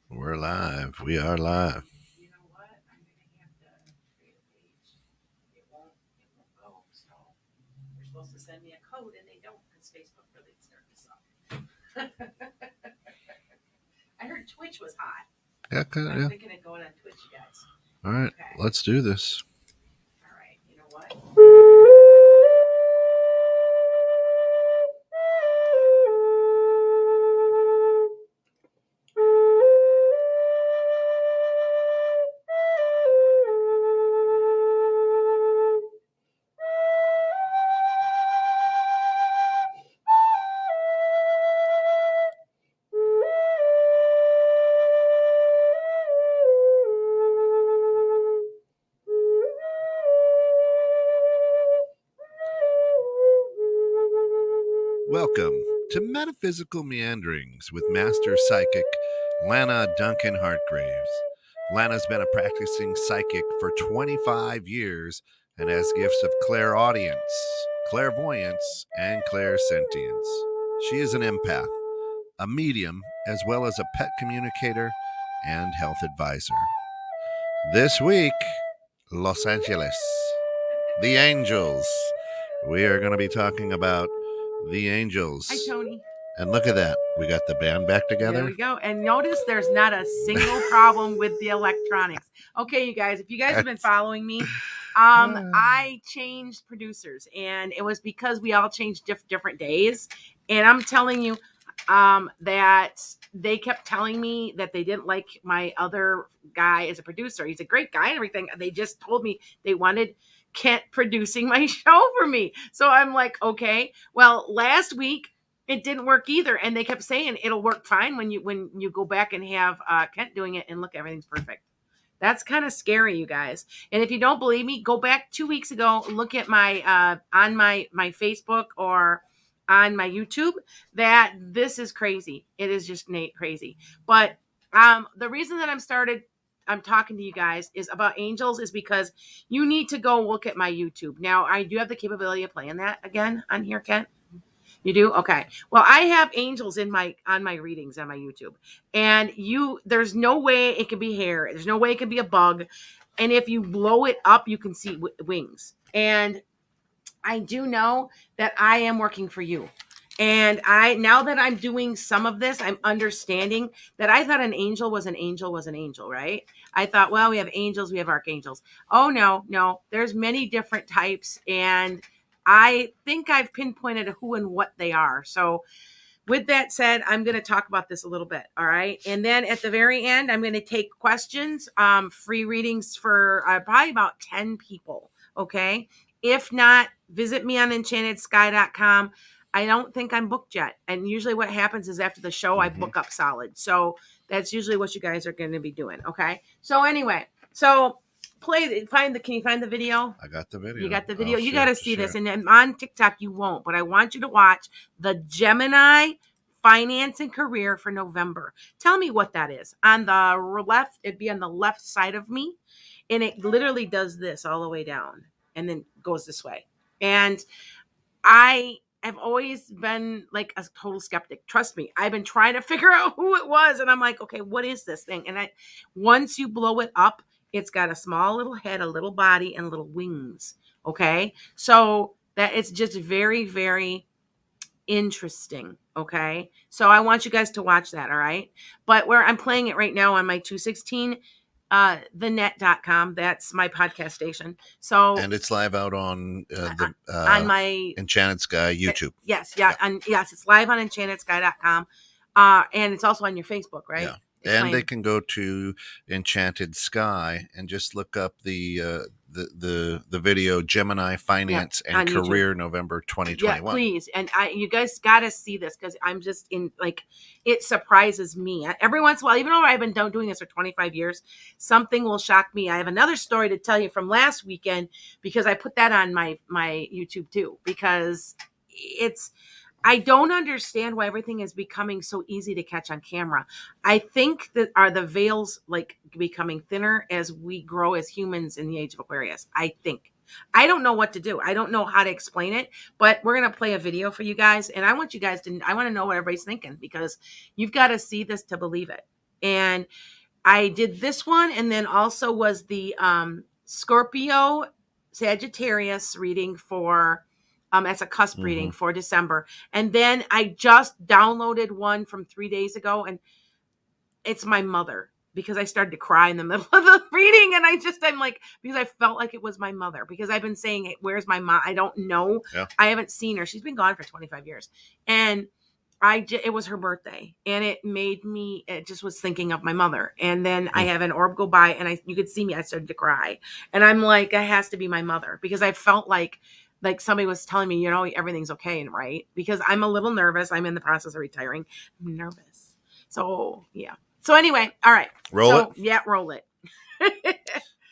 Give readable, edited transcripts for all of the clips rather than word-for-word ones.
We're live. We are live. You know what? I'm gonna have to create a page. It won't go. So they're supposed to send me a code and they don't because Facebook really started this up. I heard Twitch was hot. Yeah, I'm thinking of going on Twitch, you guys. All right, Okay. let's do this. All right. You know what? Welcome to Metaphysical Meanderings with Master Psychic Lana Duncan Hartgraves. Lana's been a practicing psychic for 25 years and has gifts of clairaudience, clairvoyance, and clairsentience. She is an empath, a medium, as well as a pet communicator and health advisor. This week, Los Angeles, the Angels. We are going to be talking about the Angels. Hi, Tony. And look at that. We got the band back together. There we go. And notice there's not a single problem with the electronics. Okay, you guys, if you guys have been following me, I changed producers, and it was because we all changed different days. And I'm telling you that they kept telling me that they didn't like my other guy as a producer. He's a great guy and everything. They just told me they wanted Kent producing my show for me. So I'm like, okay. Well, last week it didn't work either, and they kept saying it'll work fine when you go back and have Kent doing it, and look, everything's perfect. That's kind of scary, you guys. And if you don't believe me, go back 2 weeks ago, look at my on my Facebook or on my YouTube. That this is crazy. It is just crazy. But the reason that I'm talking to you guys is about angels is because you need to go look at my YouTube. Now, I do have the capability of playing that again on here, Kent. You do? Okay. Well, I have angels on my readings on my YouTube. And there's no way it could be hair. There's no way it could be a bug. And if you blow it up, you can see wings. And I do know that I am working for you. And now that I'm doing some of this, I'm understanding that I thought an angel was an angel, right? I thought, well, we have angels, we have archangels. Oh, no, there's many different types. And I think I've pinpointed who and what they are. So with that said, I'm going to talk about this a little bit. All right. And then at the very end, I'm going to take questions, free readings for probably about 10 people. Okay. If not, visit me on enchantedSky.com. I don't think I'm booked yet. And usually what happens is after the show, I book up solid. So that's usually what you guys are going to be doing. Okay. So anyway, can you find the video? I got the video. You got the video. You got to see this. And on TikTok, you won't. But I want you to watch the Gemini Finance and Career for November. Tell me what that is. On the left, it'd be on the left side of me. And it literally does this all the way down and then goes this way. And I have always been like a total skeptic. Trust me. I've been trying to figure out who it was. And I'm like, okay, what is this thing? And once you blow it up, it's got a small little head, a little body, and little wings. Okay. So that it's just very, very interesting. Okay. So I want you guys to watch that. All right. But where I'm playing it right now on my 216, thenet.com. That's my podcast station. So and it's live out on on my Enchanted Sky YouTube. Yes. Yeah. And yes, it's live on enchantedsky.com. And it's also on your Facebook, right? Yeah. And they can go to Enchanted Sky and just look up the video Gemini Finance and Career YouTube. November 2021. Yeah, please. And you guys got to see this because I'm just it surprises me. Every once in a while, even though I've been doing this for 25 years, something will shock me. I have another story to tell you from last weekend because I put that on my YouTube too because I don't understand why everything is becoming so easy to catch on camera. I think that are the veils becoming thinner as we grow as humans in the age of Aquarius. I think. I don't know what to do. I don't know how to explain it, but we're going to play a video for you guys. And I want you guys to, I want to know what everybody's thinking, because you've got to see this to believe it. And I did this one, and then also was the Scorpio Sagittarius reading for, as a cusp reading for December. And then I just downloaded one from 3 days ago, and it's my mother, because I started to cry in the middle of the reading. And I'm like, because I felt like it was my mother, because I've been saying, hey, where's my mom? I don't know. Yeah. I haven't seen her. She's been gone for 25 years. And it was her birthday, and it just was thinking of my mother. And then I have an orb go by, and you could see me, I started to cry. And I'm like, it has to be my mother, because I felt like somebody was telling me, everything's okay. And right. Because I'm a little nervous. I'm in the process of retiring. I'm nervous. So yeah. So anyway, all right. Roll it. Yeah, roll it.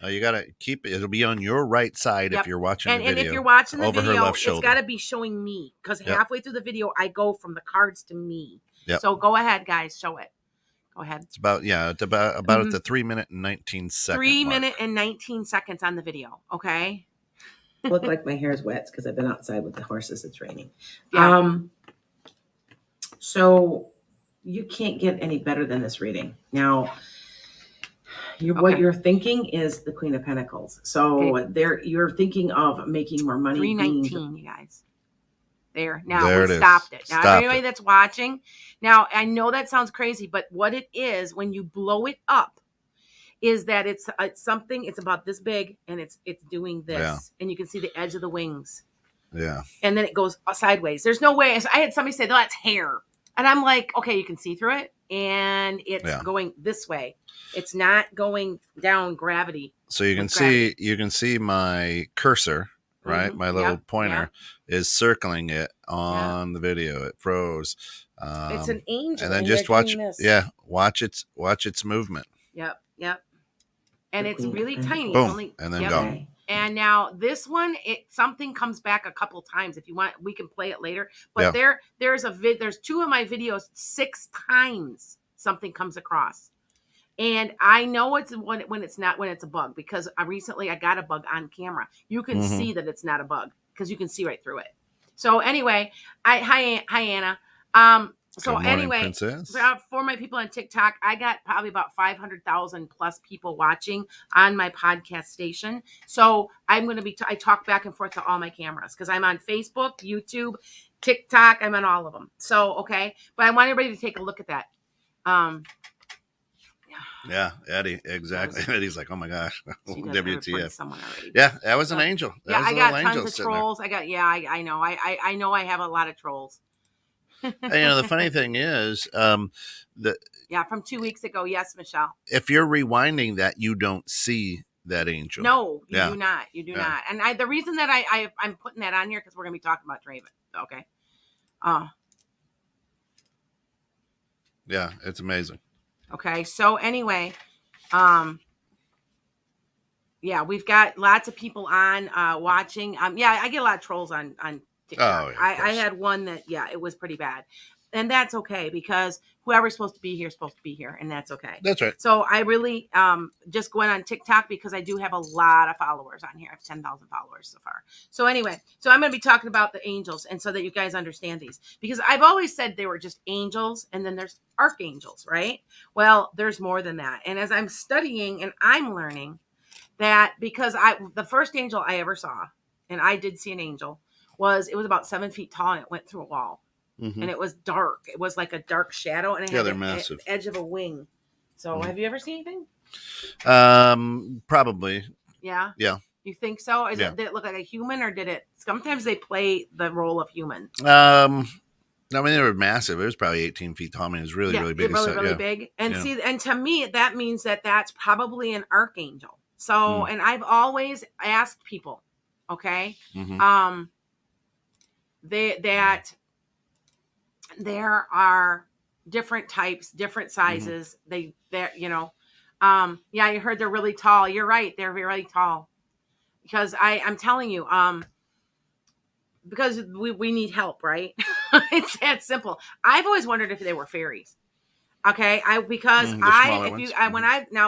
You got to keep it. It'll be on your right side if you're watching the video. And if you're watching the over video, her left it's shoulder. got to be showing me, because halfway through the video, I go from the cards to me. Yep. So go ahead, guys. Show it. Go ahead. It's about at the 3 minute and 19 second 3 mark. minute and 19 seconds on the video. Okay. Look like my hair is wet because I've been outside with the horses. It's raining. Yeah. So you can't get any better than this reading. Now, what you're thinking is the Queen of Pentacles. So you're thinking of making more money. 319, you guys. There. Now There we it is. stopped it. Now, Stopped everybody that's watching, now I know that sounds crazy, but what it is, when you blow it up, is that it's something, it's about this big, and it's doing this. Yeah. And you can see the edge of the wings. Yeah. And then it goes sideways. There's no way. I had somebody say, "No, that's hair." And I'm like, okay, you can see through it, and it's going this way. It's not going down gravity. So you can see my cursor, right? My little pointer is circling it on the video. It froze. It's an angel. And then just watch its movement. Yep. And it's really tiny. Boom. It's only, and then go. And now this one, something comes back a couple times. If you want, we can play it later. But there's two of my videos, 6 times something comes across. And I know it's when it's a bug, because recently I got a bug on camera. You can see that it's not a bug, because you can see right through it. So anyway, hi Anna. So Good morning, anyway, Princess. For my people on TikTok, I got probably about 500,000 plus people watching on my podcast station. So I'm going to be, I talk back and forth to all my cameras, because I'm on Facebook, YouTube, TikTok. I'm on all of them. So, okay. But I want everybody to take a look at that. Yeah, Eddie, exactly. Eddie's like, oh my gosh, WTF. Already. Yeah, that was an angel. That was I got angel tons of trolls. I know. I know I have a lot of trolls. And, the funny thing is, from 2 weeks ago. Yes, Michelle. If you're rewinding that, you don't see that angel. No, you do not. You do not. And the reason that I'm putting that on here, because we're going to be talking about Draven. Okay. Yeah, it's amazing. Okay. So anyway, we've got lots of people on watching. I get a lot of trolls on TikTok. Oh, yeah, I had one that, it was pretty bad. And that's okay, because whoever's supposed to be here is supposed to be here, and that's okay. That's right. So I really just went on TikTok, because I do have a lot of followers on here. I have 10,000 followers so far. So anyway, I'm going to be talking about the angels, and so that you guys understand these, because I've always said they were just angels, and then there's archangels, right? Well, there's more than that. And as I'm studying, and I'm learning that, because the first angel I ever saw, and I did see an angel, it was about 7 feet tall, and it went through a wall. And it was dark. It was like a dark shadow, and it had the edge of a wing. So have you ever seen anything? Probably. Yeah? Yeah. You think so? Did it look like a human, or sometimes they play the role of human? I mean, they were massive. It was probably 18 feet tall. I mean, it was really big. Really big. And and to me, that means that that's probably an archangel. So, and I've always asked people, okay, there are different types, different sizes. You heard they're really tall. You're right. They're really tall, because I'm telling you, because we need help, right? It's that simple. I've always wondered if they were fairies. Okay.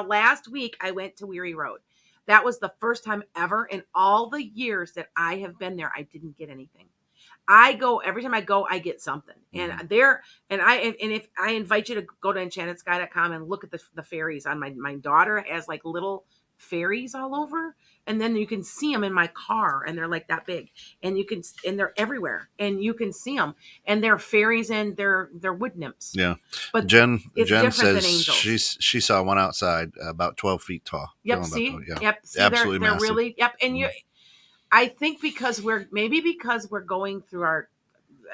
Last week I went to Weary Road. That was the first time ever in all the years that I have been there. I didn't get anything. I go every time I go, I get something. And if I invite you to go to enchantedsky.com and look at the fairies on my daughter has like little fairies all over, and then you can see them in my car, and they're like that big, and they're everywhere, and you can see them, and they're fairies and they're wood nymphs. Yeah. But Jen different says than angels. she saw one outside about 12 feet tall. Yep. About See. 12, yeah. Yep. See, Absolutely they're massive. really. Yep. And I think because we're going through our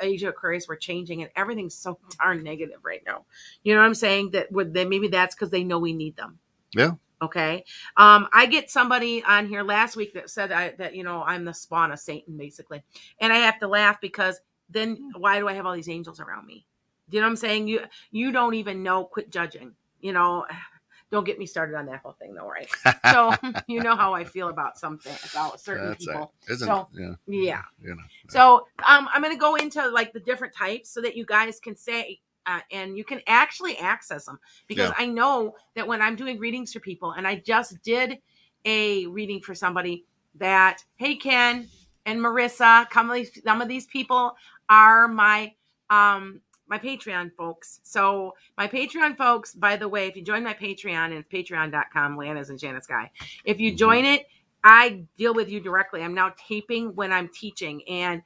age of Aquarius, we're changing, and everything's so darn negative right now. You know what I'm saying? Maybe that's because they know we need them. Yeah. Okay. I get somebody on here last week that said that I'm the spawn of Satan, basically, and I have to laugh because then why do I have all these angels around me? Do you know what I'm saying? You don't even know. Quit judging. Don't get me started on that whole thing, though, right? So you know how I feel about certain people. Yeah. So I'm going to go into like the different types so that you guys can say, and you can actually access them, because I know that when I'm doing readings for people, and I just did a reading for somebody that, hey, Ken and Marissa, some of these people are my Patreon folks. So my Patreon folks, by the way, if you join my Patreon, and patreon.com, Lana's and Janet's Guy, if you join it, I deal with you directly. I'm now taping when I'm teaching. And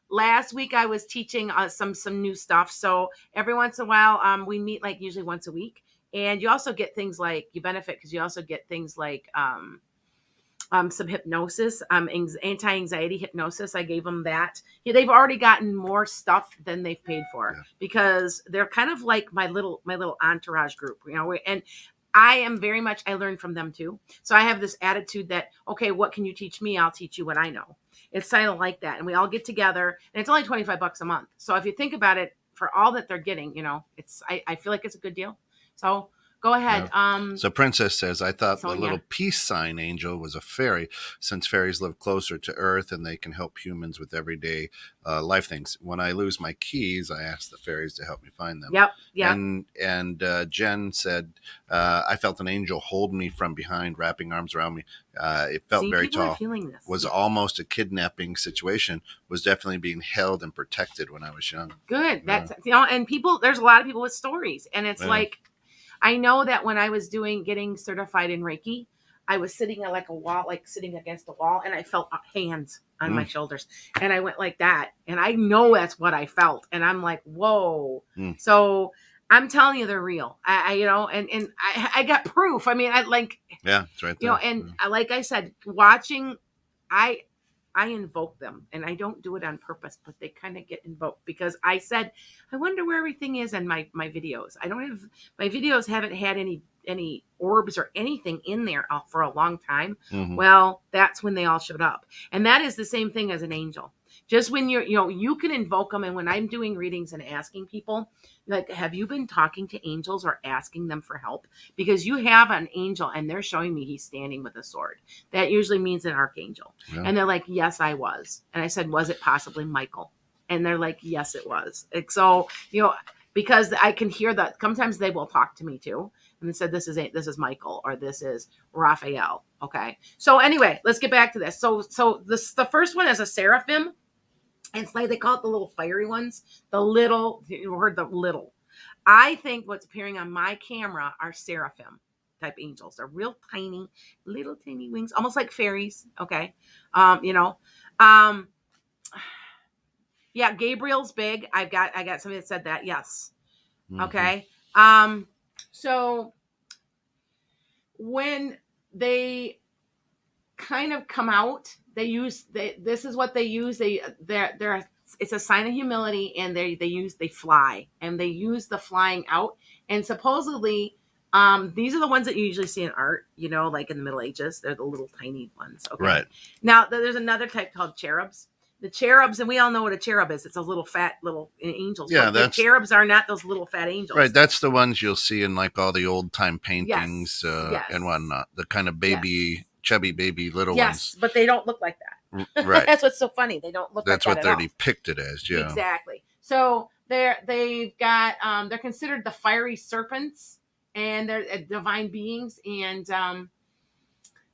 last week I was teaching some new stuff. So every once in a while, we meet like usually once a week. And you also get things like, you benefit because you also get things like some hypnosis, anti-anxiety hypnosis. I gave them that. They've already gotten more stuff than they've paid for, because they're kind of like my little entourage group, and I am very much, I learn from them too. So I have this attitude that, okay, what can you teach me? I'll teach you what I know. It's kind of like that. And we all get together, and it's only $25 a month. So if you think about it, for all that they're getting, I feel like it's a good deal. So go ahead. Yeah. So Princess says, I thought the little peace sign angel was a fairy, since fairies live closer to Earth and they can help humans with everyday life things. When I lose my keys, I ask the fairies to help me find them. Yep. And Jen said, I felt an angel hold me from behind, wrapping arms around me. It felt very tall. Was almost a kidnapping situation. Was definitely being held and protected when I was young. Good. That's and people. There's a lot of people with stories, and it's like, I know that when I was getting certified in Reiki, I was sitting at like a wall, like sitting against a wall, and I felt hands on my shoulders, and I went like that, and I know that's what I felt, and I'm like, whoa. So I'm telling you, they're real. I got proof. I mean, it's right there. And like I said, watching, I invoke them, and I don't do it on purpose, but they kind of get invoked, because I said, I wonder where everything is in my videos. My videos haven't had any orbs or anything in there for a long time. Well, that's when they all showed up. And that is the same thing as an angel. Just when you can invoke them. And when I'm doing readings and asking people, like, have you been talking to angels or asking them for help? Because you have an angel and they're showing me he's standing with a sword. That usually means an archangel. Yeah. And they're like, yes, I was. And I said, was it possibly Michael? And they're like, yes, it was. So, because I can hear that sometimes they will talk to me too. And they said, this is Michael, or this is Raphael. Okay. So anyway, let's get back to this. So the first one is a seraphim. And it's like, they call it the little fiery ones. You heard the little. I think what's appearing on my camera are seraphim type angels. They're real tiny, little tiny wings, almost like fairies. Okay. Yeah, Gabriel's big. I got somebody that said that. Yes. Okay. So when they kind of come out, this is what they use. It's a sign of humility, and they fly, and they use the flying out. And supposedly, these are the ones that you usually see in art, like in the Middle Ages. They're the little tiny ones. Okay. Right. Now there's another type called cherubs. The cherubs, and we all know what a cherub is. It's a little fat little angels. Yeah, the cherubs are not those little fat angels. Right, that's the ones you'll see in like all the old time paintings and whatnot. The kind of chubby baby little ones. Yes, but they don't look like that. Right. That's what's so funny. They don't look like that. That's what they're depicted as. Yeah. Exactly. So they're considered the fiery serpents, and they're divine beings, and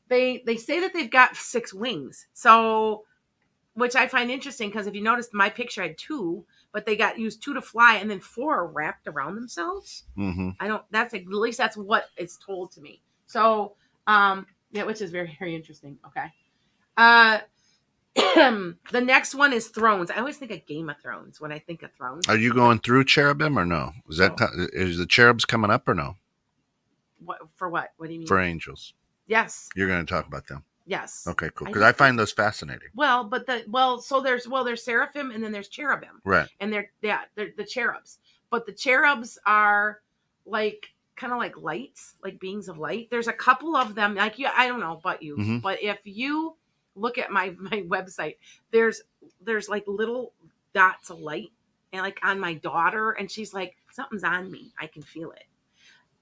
they say that they've got 6 wings. So, which I find interesting because if you noticed, my picture had 2, but they used 2 to fly and then 4 are wrapped around themselves. Mm-hmm. At least that's what it's told to me. So, yeah, which is very, very interesting. Okay. The next one is Thrones. I always think of Game of Thrones when I think of Thrones. Are you going through cherubim or no? Is the cherubs coming up or no? What for? What? What do you mean? For angels. Yes. You're going to talk about them. Yes. Okay, cool. Because I find those fascinating. Well, so there's seraphim and then there's cherubim. Right. And they're the cherubs. But the cherubs are like kind of like lights, like beings of light. There's a couple of them, like you. I don't know about you, Mm-hmm. but if you look at my website, there's like little dots of light, and like on my daughter, and she's like, something's on me. I can feel it.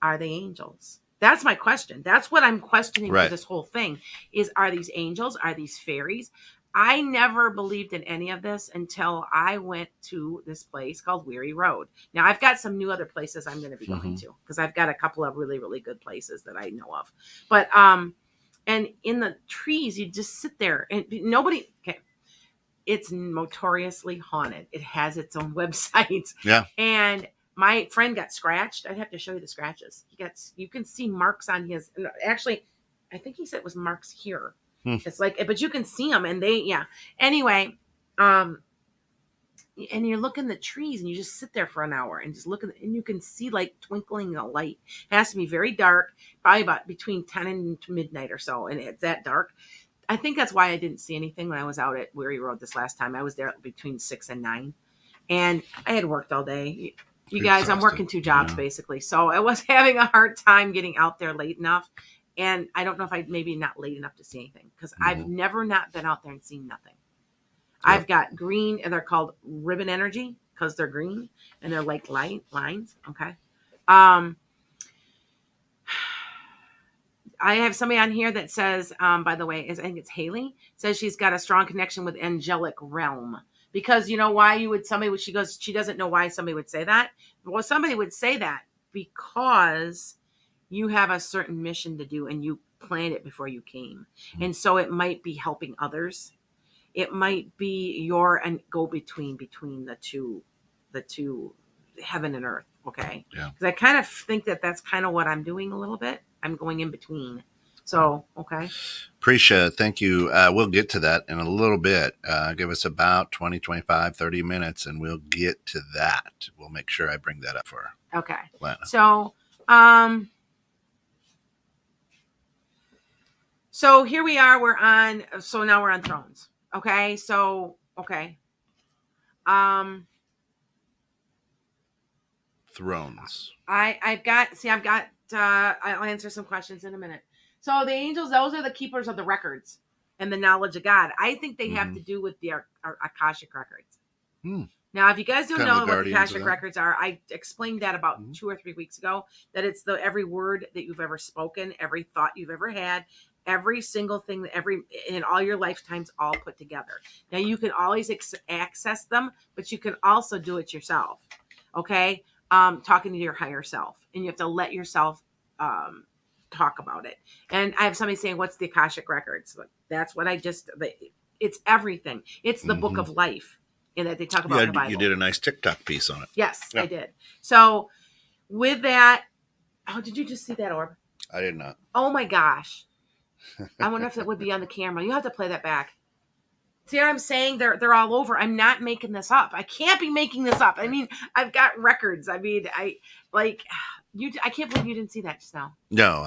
Are they angels? That's my question. That's what I'm questioning Right. for this whole thing is, are these angels? Are these fairies? I never believed in any of this until I went to this place called Weary Road. Now I've got some new other places I'm going to be going to because I've got a couple of really, really good places that I know of. But, and in the trees, you just sit there and nobody, okay. It's notoriously haunted. It has its own website. Yeah. And my friend got scratched. I'd have to show you the scratches. You can see marks on his, actually, I think he said it was marks here. It's like, but you can see them and anyway, and you're looking at the trees and you just sit there for an hour and just look at it and you can see like twinkling a light. It has to be very dark, probably about between 10 and midnight or so. And it's that dark. I think that's why I didn't see anything when I was out at Weary Road this last time. I was there between 6 and 9 and I had worked all day. You guys, I'm working 2 jobs basically. So I was having a hard time getting out there late enough. And I don't know if I maybe not late enough to see anything because I've never not been out there and seen nothing. Yep. I've got green and they're called ribbon energy because they're green and they're like light lines. Okay. I have somebody on here that says, by the way, I think it's Haley, says she's got a strong connection with angelic realm. Because you know why she goes, she doesn't know why somebody would say that. Well, somebody would say that because you have a certain mission to do and you planned it before you came. And so it might be helping others. It might be your go-between between the two heaven and earth. Okay. Yeah. Because I kind of think that's kind of what I'm doing a little bit. I'm going in between. So, okay. Appreciate it. Thank you. We'll get to that in a little bit. Give us about 20, 25, 30 minutes and we'll get to that. We'll make sure I bring that up for her. Okay. Lana. So here we are. Now we're on Thrones. Okay. So, okay. Thrones. I'll answer some questions in a minute. So the angels, those are the keepers of the records and the knowledge of God. I think they have to do with the Akashic records. Now, if you guys don't know what the Akashic records are, I explained that about 2 or 3 weeks ago, that it's every word that you've ever spoken, every thought you've ever had, every single thing, in all your lifetimes, all put together. Now, you can always access them, but you can also do it yourself. Okay. Talking to your higher self, and you have to let yourself talk about it. And I have somebody saying, what's the Akashic records? That's what it's everything. It's the book of life and that they talk about in the Bible. You did a nice TikTok piece on it. Yes, yeah. I did. So with that, did you just see that orb? I did not. Oh my gosh. I wonder if it would be on the camera. You have to play that back. See what I'm saying? They're all over. I'm not making this up. I can't be making this up. I mean, I've got records. I mean, I can't believe you didn't see that just now. No,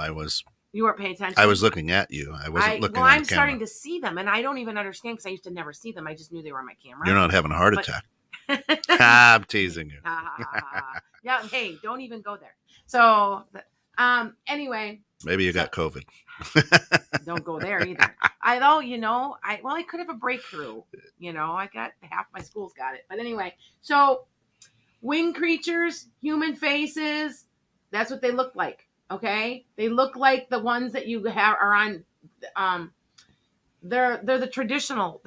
you weren't paying attention. I was looking at you. I wasn't looking at the camera. I'm starting to see them, and I don't even understand because I used to never see them. I just knew they were on my camera. You're not having a heart attack. I'm teasing you. Yeah. Hey, don't even go there. So, anyway. Maybe you got COVID. Don't go there either. I could have a breakthrough. I got half my school's got it. But anyway, so winged creatures, human faces, that's what they look like. Okay? They look like the ones that you are on they're a traditional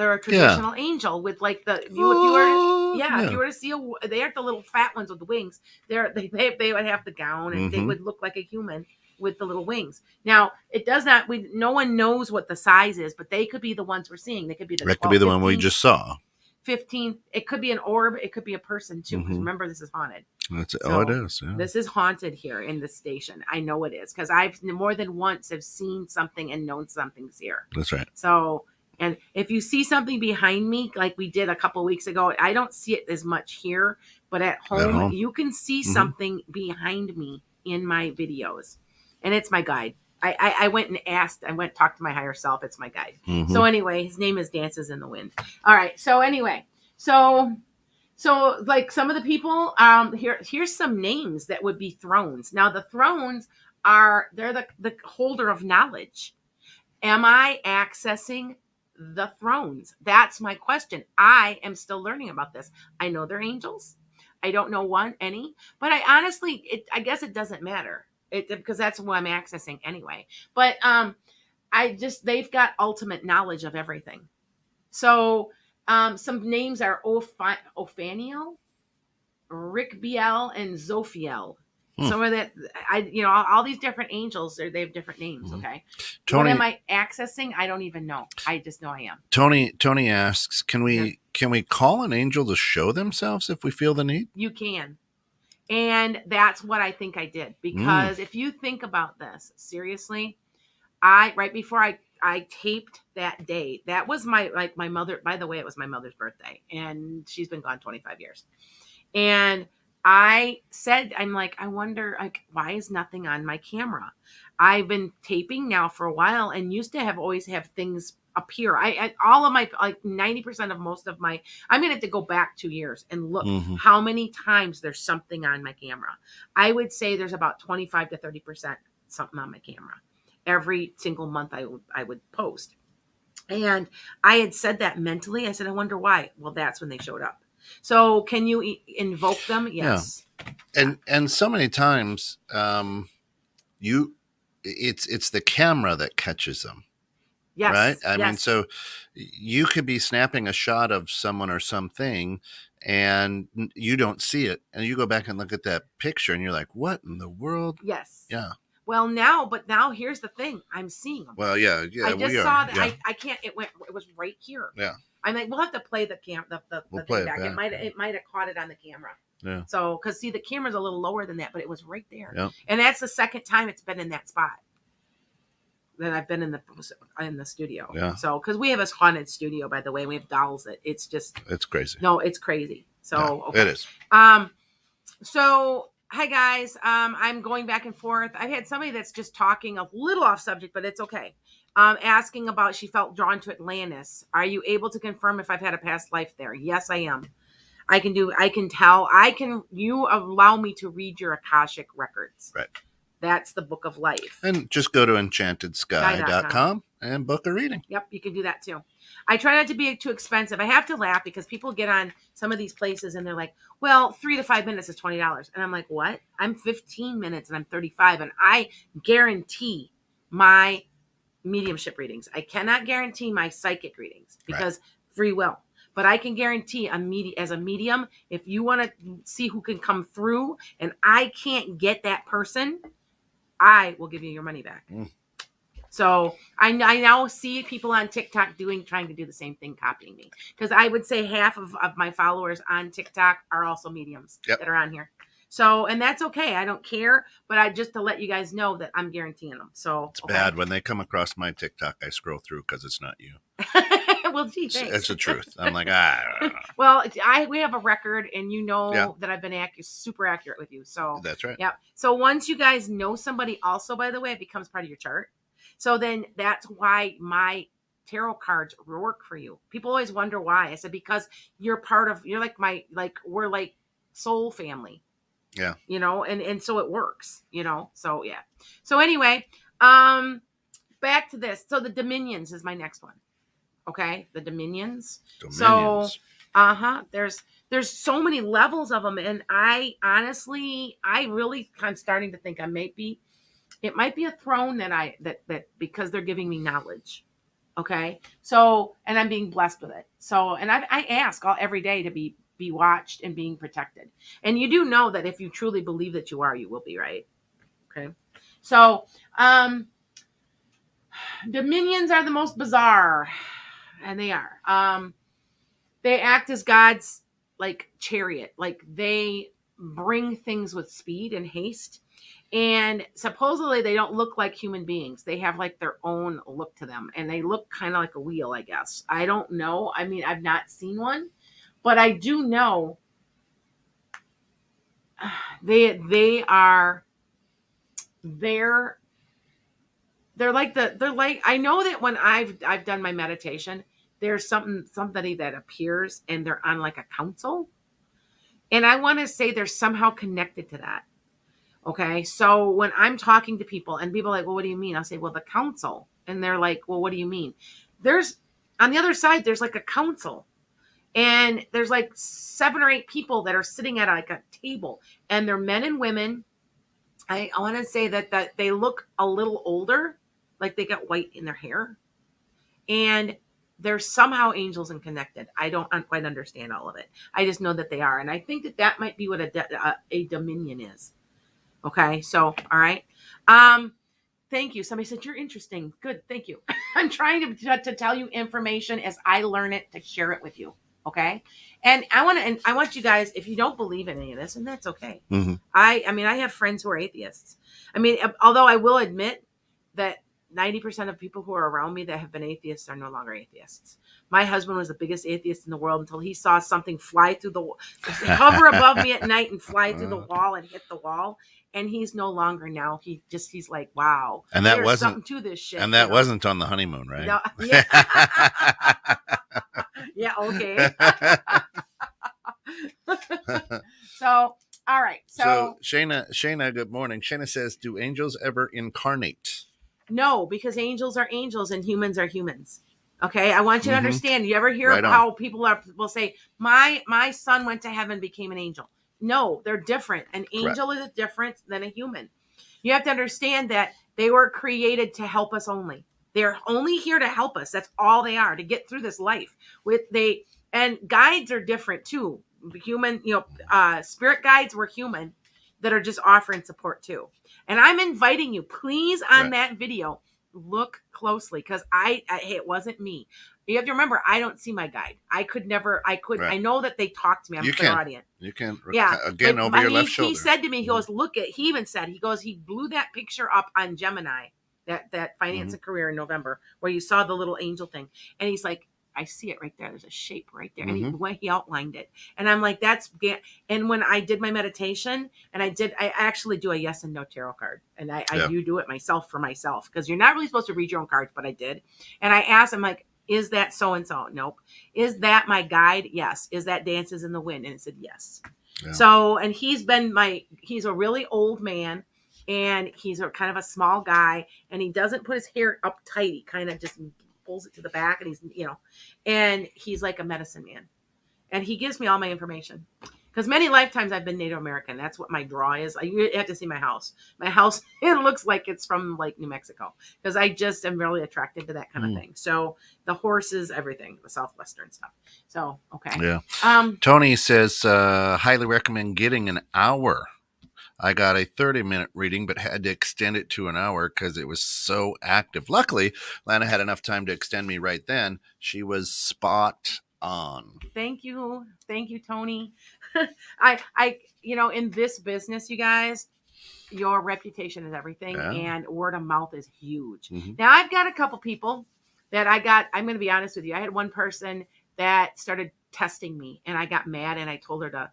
angel with like if you were to see they aren't the little fat ones with the wings. They would have the gown and they would look like a human with the little wings. Now, it does not, no one knows what the size is, but they could be the ones we're seeing. They could be the That 12, could be the 15, one we just saw. 15. It could be an orb. It could be a person too. Because Mhm. remember, this is haunted. It So, is. Yeah. This is haunted here in this station. I know it is because I've more than once have seen something and known something's here. That's right. So, and if you see something behind me, like we did a couple of weeks ago, I don't see it as much here, but at home. You can see something behind me in my videos, and it's my guide. I went and asked. I went talked to my higher self. It's my guide. Mhm. So anyway, his name is Dances in the Wind. All right. So anyway, so like some of the people, here's some names that would be thrones. Now the thrones they're the holder of knowledge. Am I accessing the thrones? That's my question. I am still learning about this. I know they're angels. I don't know any, but I honestly, I guess it doesn't matter because that's who I'm accessing anyway. But they've got ultimate knowledge of everything. So some names are Ophaniel, Rickbiel, and Zophiel. Some of that, all these different angels, they have different names. Okay, Tony, what am I accessing? I don't even know. I just know I am. Tony asks, can we call an angel to show themselves if we feel the need? You can, and that's what I think I did because if you think about this seriously, right before I taped that day, that was my mother. By the way, it was my mother's birthday, and she's been gone 25 years, and I said, I'm like, I wonder, why is nothing on my camera? I've been taping now for a while and used to always have things appear. All of my, 90% of most of my, I'm going to have to go back 2 years and look how many times there's something on my camera. I would say there's about 25 to 30% something on my camera. Every single month I would post. And I had said that mentally. I said, I wonder why. Well, that's when they showed up. So can you invoke them? Yes. Yeah. And so many times, it's the camera that catches them. Yes. Right. I mean, so you could be snapping a shot of someone or something and you don't see it. And you go back and look at that picture and you're like, what in the world? Yes. Yeah. Well, now here's the thing. I'm seeing them. Well, yeah. I just saw that. Yeah. I can't. It was right here. Yeah. I'm like, we'll have to play the we'll thing play back. It might have caught it on the camera. Yeah. So, because see, the camera's a little lower than that, but it was right there. Yeah. And that's the second time it's been in that spot that I've been in the studio. Yeah. So, because we have a haunted studio, by the way, we have dolls that it's crazy. No, it's crazy. So yeah, okay. It is. So hi guys. I'm going back and forth. I've had somebody that's just talking a little off subject, but it's okay. Asking about she felt drawn to Atlantis. Are you able to confirm if I've had a past life there? Yes, I am. I can tell. You allow me to read your Akashic records. Right. That's the book of life. And just go to enchantedsky.com and book a reading. Yep, you can do that too. I try not to be too expensive. I have to laugh because people get on some of these places and they're like, well, 3 to 5 minutes is $20. And I'm like, what? I'm 15 minutes and I'm 35. And I guarantee my mediumship readings. I cannot guarantee my psychic readings because free will. But I can guarantee as a medium, if you want to see who can come through and I can't get that person, I will give you your money back. So I now see people on TikTok trying to do the same thing, copying me. Because I would say half of my followers on TikTok are also mediums that are on here. So, and that's okay. I don't care. But just to let you guys know that I'm guaranteeing them. So it's bad when they come across my TikTok. I scroll through because it's not you. Well, gee, thanks. It's the truth. I'm like, Well, we have a record, and that I've been super accurate with you. So that's right. Yeah. So once you guys know somebody, also, by the way, it becomes part of your chart. So then that's why my tarot cards work for you. People always wonder why. I said because you're we're like soul family. Yeah. And so it works. So yeah. So anyway, back to this. So the Dominions is my next one. Okay, the Dominions. So, there's so many levels of them, and I'm starting to think it might be a throne that because they're giving me knowledge. Okay, so and I'm being blessed with it. So, and I ask every day to be watched and being protected. And you do know that if you truly believe that you are, you will be, right? Okay. So, dominions are the most bizarre, and they are. They act as God's like chariot, like they bring things with speed and haste. And supposedly they don't look like human beings. They have like their own look to them, and they look kind of like a wheel, I guess. I don't know. I mean, I've not seen one, but I do know they are they're they're like I know that when I've done my meditation, there's somebody that appears and they're on like a council, and I want to say they're somehow connected to that. Okay, so when I'm talking to people and people are like, well, what do you mean? I'll say, well, the council, and they're like, well, what do you mean? There's on the other side, there's like a council, and there's like 7 or 8 people that are sitting at like a table, and they're men and women. I want to say that they look a little older, like they got white in their hair, and they're somehow angels and connected. I don't quite understand all of it. I just know that they are, and I think that might be what a dominion is. Okay, so all right. Thank you. Somebody said you're interesting. Good, thank you. I'm trying to tell you information as I learn it to share it with you. Okay, and I want you guys, if you don't believe in any of this, and that's okay. Mm-hmm. I mean, I have friends who are atheists. I mean, although I will admit that 90% of people who are around me that have been atheists are no longer atheists. My husband was the biggest atheist in the world until he saw something fly through hover above me at night and fly through the wall and hit the wall. And he's no longer now. He's like, wow. And that there's wasn't something to this shit. And that wasn't on the honeymoon, right? No, yeah. Yeah, okay. So, all right. So Shayna, good morning. Shayna says, do angels ever incarnate? No, because angels are angels and humans are humans. Okay, I want you to understand. You ever hear how people will say, my son went to heaven, became an angel? No, they're different. An angel is different than a human. You have to understand that they were created to help us only. They're only here to help us. That's all they are, to get through this life. And guides are different too. Human, spirit guides were human that are just offering support too. And I'm inviting you, please, on that video, look closely, because it wasn't me. You have to remember, I don't see my guide. I know that they talk to me. I'm a clairaudient. You can, again, over your left shoulder. He said to me, he goes, he blew that picture up on Gemini, that finance and career in November, where you saw the little angel thing. And he's like, I see it right there. There's a shape right there. And he outlined it. And I'm like, and when I did my meditation, and I actually do a yes and no tarot card. And I do it myself for myself, because you're not really supposed to read your own cards, but I did. And I asked him, like, is that so-and-so? Nope. Is that my guide? Yes. Is that Dances in the Wind? And it said yes. Yeah. So, and he's a really old man, and he's a kind of a small guy, and he doesn't put his hair up tight. He kind of just pulls it to the back, and he's like a medicine man, and he gives me all my information, because many lifetimes I've been Native American. That's what my draw is. You have to see my house. It looks like it's from like New Mexico, because I just am really attracted to that kind of thing. So the horses, everything, the Southwestern stuff. So okay. Yeah. Tony says, highly recommend getting an hour. I got a 30-minute reading, but had to extend it to an hour because it was so active. Luckily, Lana had enough time to extend me right then. She was spot on. Thank you, Tony. I in this business, you guys, your reputation is everything, and word of mouth is huge. Now, I've got a couple people that I'm going to be honest with you. I had one person that started testing me, and I got mad, and I told her to,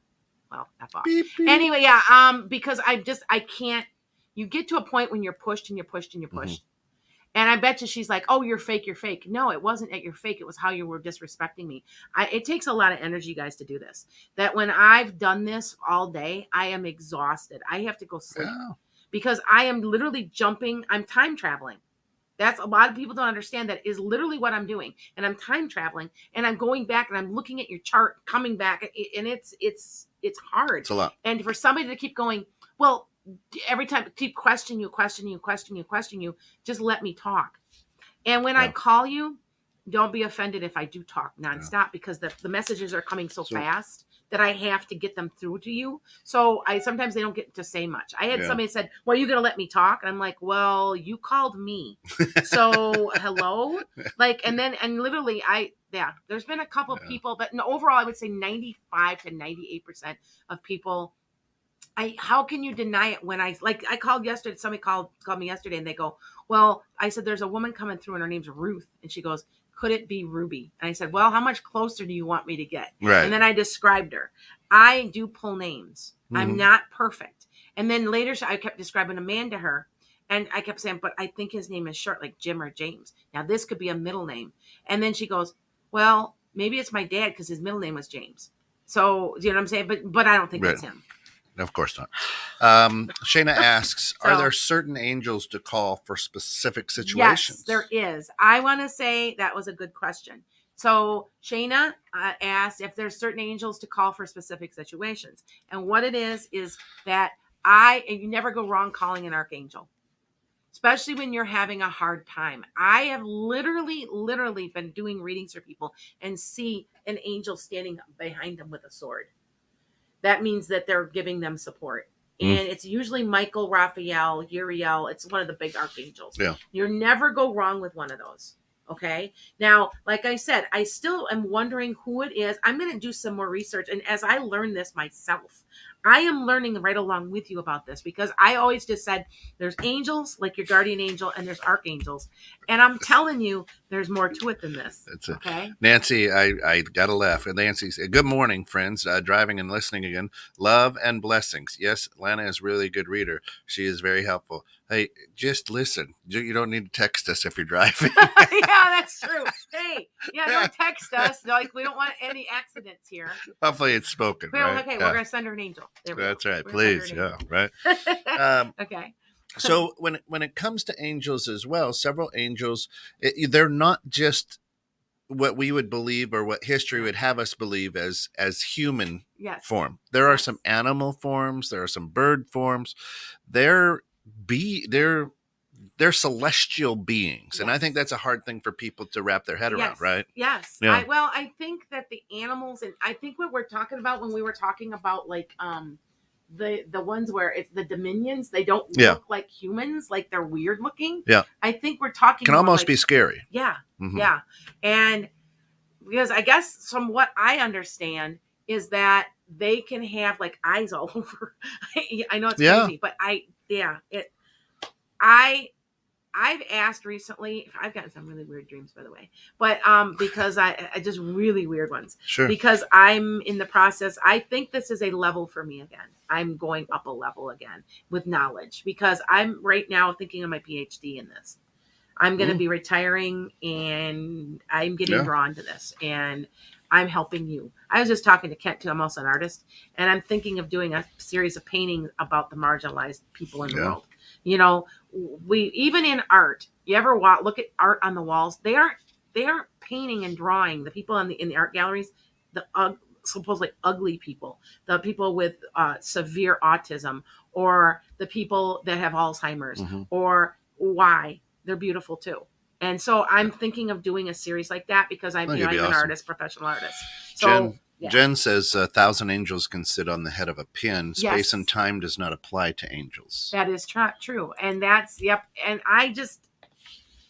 F off. Beep, beep. Anyway, because I can't. You get to a point when you're pushed and you're pushed and you're pushed. And I bet you she's like, oh, you're fake. No, it wasn't that you're fake. It was how you were disrespecting me. It takes a lot of energy, guys, to do this. That when I've done this all day, I am exhausted. I have to go sleep because I am literally jumping. I'm time traveling. That's a lot of people don't understand. That is literally what I'm doing. And I'm time traveling, and I'm going back, and I'm looking at your chart, coming back. And it's hard. It's a lot. And for somebody to keep going, well, every time keep questioning you, just let me talk. And when I call you, don't be offended if I do talk nonstop, because the messages are coming so fast that I have to get them through to you. So sometimes they don't get to say much. I had somebody said, well, you going to let me talk? And I'm like, well, you called me. So hello. Like, and literally there's been a couple of people, but overall, I would say 95 to 98% of people, how can you deny it when I called yesterday, somebody called me yesterday and they go, well, I said, there's a woman coming through and her name's Ruth. And she goes, could it be Ruby? And I said, well, how much closer do you want me to get? Right. And then I described her. I do pull names. I'm not perfect. And then later I kept describing a man to her. And I kept saying, but I think his name is short, like Jim or James. Now this could be a middle name. And then she goes, well, maybe it's my dad because his middle name was James. So, you know what I'm saying? But I don't think that's him. Of course not. Shayna asks, are there certain angels to call for specific situations? Yes, there is. I want to say that was a good question. So Shayna asked if there's certain angels to call for specific situations. And what it is that you never go wrong calling an archangel, especially when you're having a hard time. I have literally been doing readings for people and see an angel standing behind them with a sword. That means that they're giving them support. And it's usually Michael, Raphael, Uriel. It's one of the big archangels. Yeah. You never go wrong with one of those. Okay. Now, like I said, I still am wondering who it is. I'm going to do some more research. And as I learn this myself, I am learning right along with you about this, because I always just said there's angels like your guardian angel and there's archangels. And I'm telling you, there's more to it than this. That's it. Okay. Nancy, I got to laugh. And Nancy said, good morning, friends. Driving and listening again. Love and blessings. Yes, Lana is really a good reader. She is very helpful. Hey, just listen. You don't need to text us if you're driving. Yeah, that's true. Hey, don't text us. Like, we don't want any accidents here. Hopefully it's spoken. Well, right? okay, we're going to send her an angel. That's right. Please. Yeah, right. Okay. So when it comes to angels as well, several angels, they're not just what we would believe or what history would have us believe as human form. There are some animal forms. There are some bird forms. They're celestial beings. And I think that's a hard thing for people to wrap their head around, right? Yes. Yeah. I think that the animals, and I think what we're talking about when we were talking about like the ones where it's the dominions, they don't look like humans, like they're weird looking. Yeah. I think we're talking can almost be scary. Yeah. Mm-hmm. Yeah. And because I guess from what I understand is that they can have like eyes all over. I know it's crazy, but I've asked recently. I've gotten some really weird dreams, by the way, but because I just really weird ones. Sure. Because I'm in the process. I think this is a level for me again. I'm going up a level again with knowledge, because I'm right now thinking of my PhD in this. I'm going to be retiring, and I'm getting drawn to this, and I'm helping you. I was just talking to Kent too. I'm also an artist, and I'm thinking of doing a series of paintings about the marginalized people in the world. You know, we even in art. You ever look at art on the walls? They aren't painting and drawing the people in the art galleries, the supposedly ugly people, the people with severe autism, or the people that have Alzheimer's, or why they're beautiful too. And so I'm thinking of doing a series like that, because I'm an artist, professional artist. So Jen says 1,000 angels can sit on the head of a pin. Space and time does not apply to angels. That is true. And that's, And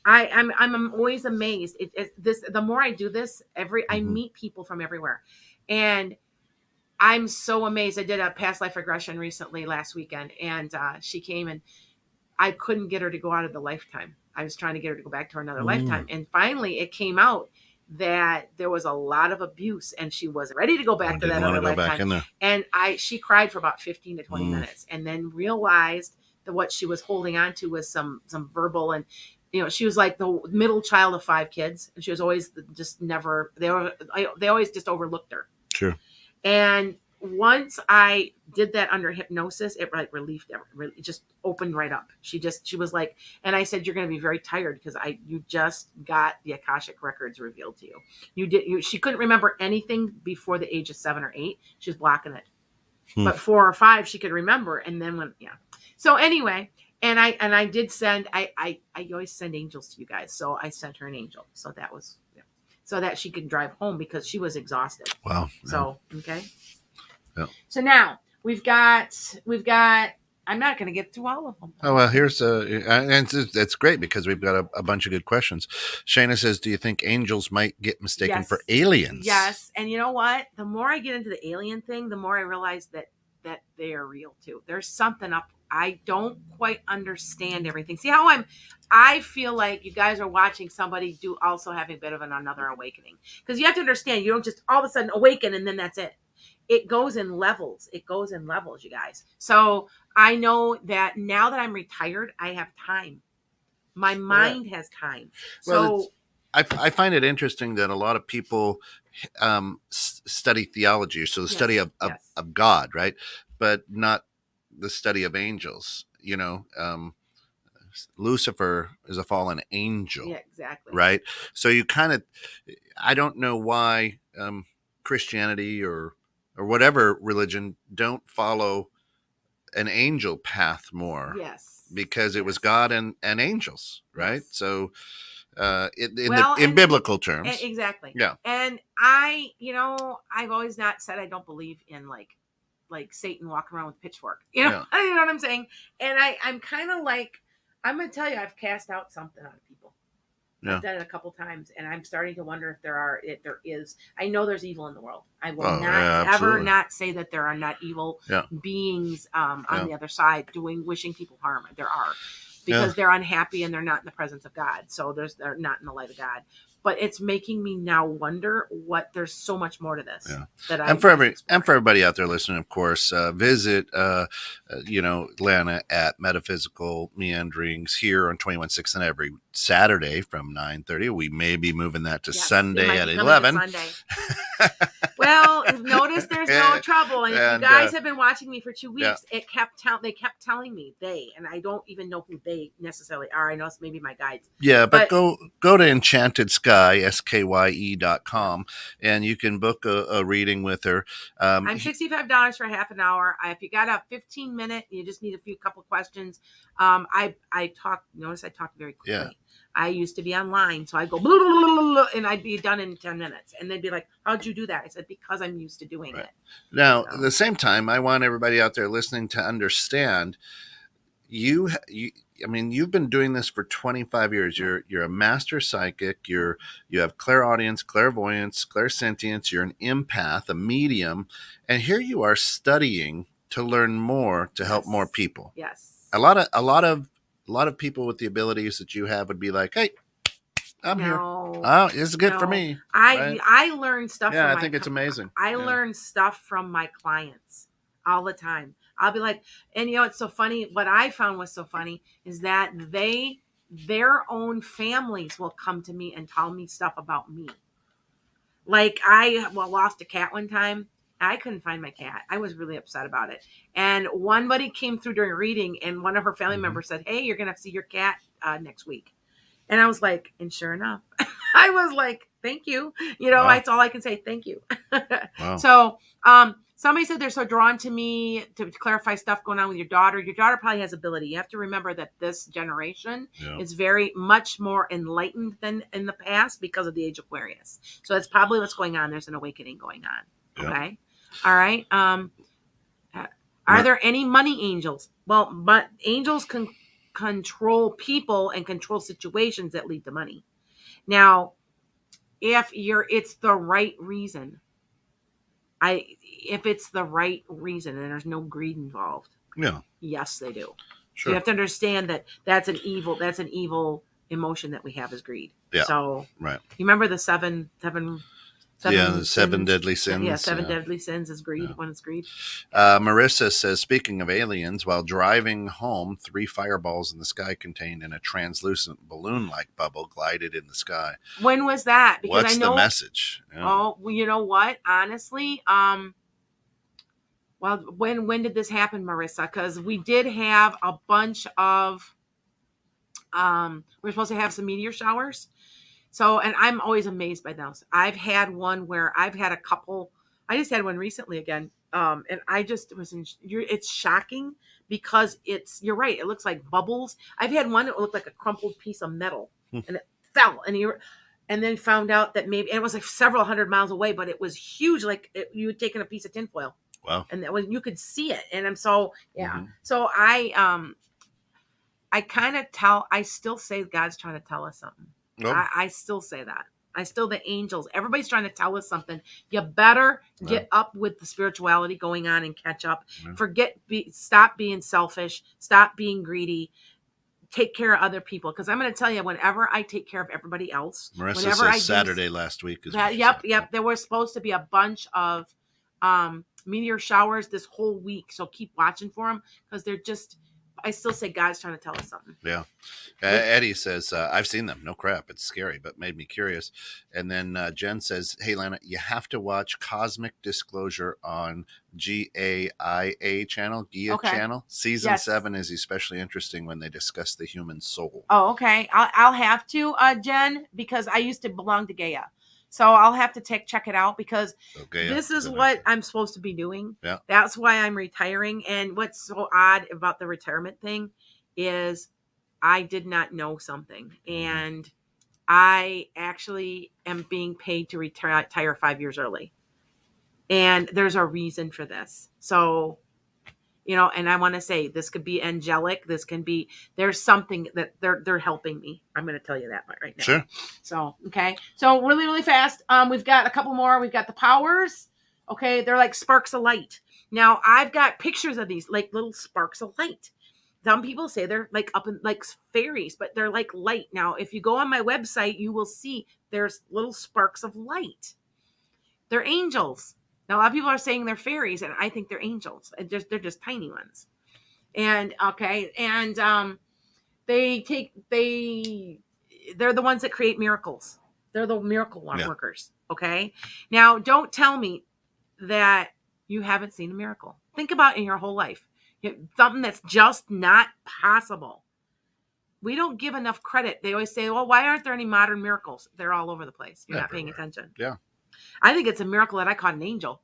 I'm always amazed. The more I do this, I meet people from everywhere. And I'm so amazed. I did a past life regression recently last weekend, and she came, and I couldn't get her to go out of the lifetime. I was trying to get her to go back to another lifetime. And finally it came out that there was a lot of abuse, and she wasn't ready to go back to that other lifetime. And she cried for about 15 to 20 minutes, and then realized that what she was holding on to was some verbal, and she was like the middle child of 5 kids, and she was always they always just overlooked her. Sure. And once I did that under hypnosis, it like relieved everything. It just opened right up. She was like, and I said, you're going to be very tired, because you just got the Akashic records revealed to you. She couldn't remember anything before the age of 7 or 8. She was blocking it. But 4 or 5, she could remember. And then so anyway, and I did send, I always send angels to you guys. So I sent her an angel. So that was, so that she could drive home, because she was exhausted. Wow. So, okay. Yeah. So now we've got. I'm not going to get through all of them. Oh, well, here's and it's great because we've got a bunch of good questions. Shayna says, do you think angels might get mistaken for aliens? Yes. And you know what? The more I get into the alien thing, the more I realize that they are real too. There's something up. I don't quite understand everything. See how I feel like you guys are watching somebody also having a bit of another awakening. Because you have to understand, you don't just all of a sudden awaken and then that's it. It goes in levels. You guys. So I know that now that I'm retired, I have time. My mind has time. Well, So I find it interesting that a lot of people study theology, so the study of God, right? But not the study of angels. You know, Lucifer is a fallen angel. Yeah, exactly. Right. So you kind of, I don't know why Christianity or whatever religion don't follow an angel path more. Yes. Because it was God and angels, right? Yes. So in biblical terms. Exactly. Yeah. And I've always not said I don't believe in like Satan walking around with a pitchfork. You know, you know what I'm saying? And I'm kind of like, I'm going to tell you, I've cast out something out of people. Yeah. I've done it a couple times, and I'm starting to wonder if there is. I know there's evil in the world. I will ever not say that there are not evil beings on the other side wishing people harm. There are, because they're unhappy and they're not in the presence of God. So they're not in the light of God. But it's making me now wonder there's so much more to this. Yeah. And for everybody out there listening, of course, visit Lana at Metaphysical Meanderings here on 21/6 every Saturday from 9:30. We may be moving that to Sunday at 11. Well, notice there's no trouble. And if you guys have been watching me for 2 weeks, they kept telling me and I don't even know who they necessarily are. I know it's maybe my guides. Yeah, but go to Enchanted Sky, skye.com, and you can book a reading with her. I'm $65 for half an hour. If you got a 15-minute, you just need a couple questions. I talk very quickly. Yeah. I used to be online, so I'd go blah, blah, blah, blah, and I'd be done in 10 minutes. And they'd be like, how'd you do that? I said, because I'm used to doing it. Now, at the same time, I want everybody out there listening to understand you've been doing this for 25 years. You're a master psychic. You have clairaudience, clairvoyance, clairsentience. You're an empath, a medium. And here you are studying to learn more, to help more people. Yes. A lot of people with the abilities that you have would be like, hey, I'm here. Oh, this is good for me. I learn stuff. Yeah, I think it's amazing. I learn stuff from my clients all the time. I'll be like, and it's so funny. What I found was so funny is that their own families will come to me and tell me stuff about me. Like I lost a cat one time. I couldn't find my cat. I was really upset about it. And one buddy came through during reading, and one of her family members said, hey, you're going to see your cat next week. And I was like, and sure enough, I was like, thank you. That's all I can say. Thank you. Wow. So somebody said they're so drawn to me to clarify stuff going on with your daughter. Your daughter probably has ability. You have to remember that this generation is very much more enlightened than in the past because of the age of Aquarius. So that's probably what's going on. There's an awakening going on. Okay. Yep. All right. Are there any money angels? Well, but angels can control people and control situations that lead to money. Now, if it's the right reason, if it's the right reason and there's no greed involved. Yeah. Yes, they do. Sure. You have to understand that that's an evil emotion that we have is greed. Yeah. So you remember the seven the seven deadly sins. Yeah, seven deadly sins is greed. One is greed. Marissa says, speaking of aliens, while driving home, 3 fireballs in the sky contained in a translucent balloon-like bubble glided in the sky. When was that? Because what's the message? Yeah. Oh, well, you know what? Honestly, well, when did this happen, Marissa? Because we did have a bunch of, we're supposed to have some meteor showers. So, and I'm always amazed by those. I've had one where I've had a couple. I just had one recently again. And I just it's shocking because you're right. It looks like bubbles. I've had one that looked like a crumpled piece of metal and it fell and then found out that maybe, and it was like several hundred miles away, but it was huge. Like you had taken a piece of tinfoil. Wow. And that when you could see it. And I'm so, yeah. Mhm. So I kind of I still say God's trying to tell us something. Oh, I still say that. The angels, everybody's trying to tell us something. You better get up with the spirituality going on and catch up. Yeah. Stop being selfish. Stop being greedy. Take care of other people. Because I'm going to tell you, whenever I take care of everybody else, Marissa whenever says I Saturday last week is that, what she yep. said. There was supposed to be a bunch of meteor showers this whole week. So keep watching for them because they're just, I still say God's trying to tell us something. Yeah. Eddie says, I've seen them. No crap. It's scary, but made me curious. And then Jen says, hey, Lana, you have to watch Cosmic Disclosure on GAIA channel, GIA channel. Season 7 is especially interesting when they discuss the human soul. Oh, okay. I'll have to, Jen, because I used to belong to Gaia. So I'll have to check it out because this is what I'm supposed to be doing. Yeah. That's why I'm retiring. And what's so odd about the retirement thing is I did not know something. And I actually am being paid to retire 5 years early. And there's a reason for this. So, and I want to say this could be angelic. This can be, there's something that they're helping me. I'm going to tell you that right now. Sure. So, okay. So really, really fast. We've got a couple more. We've got the powers. Okay. They're like sparks of light. Now I've got pictures of these like little sparks of light. Some people say they're like up in like fairies, but they're like light. Now, if you go on my website, you will see there's little sparks of light. They're angels. Now, a lot of people are saying they're fairies, and I think they're angels. And they're just tiny ones. And okay, and they're the ones that create miracles. They're the miracle workers. Okay. Now, don't tell me that you haven't seen a miracle. Think about it in your whole life. Something that's just not possible. We don't give enough credit. They always say, well, why aren't there any modern miracles? They're all over the place. You're not paying attention. Yeah. I think it's a miracle that I caught an angel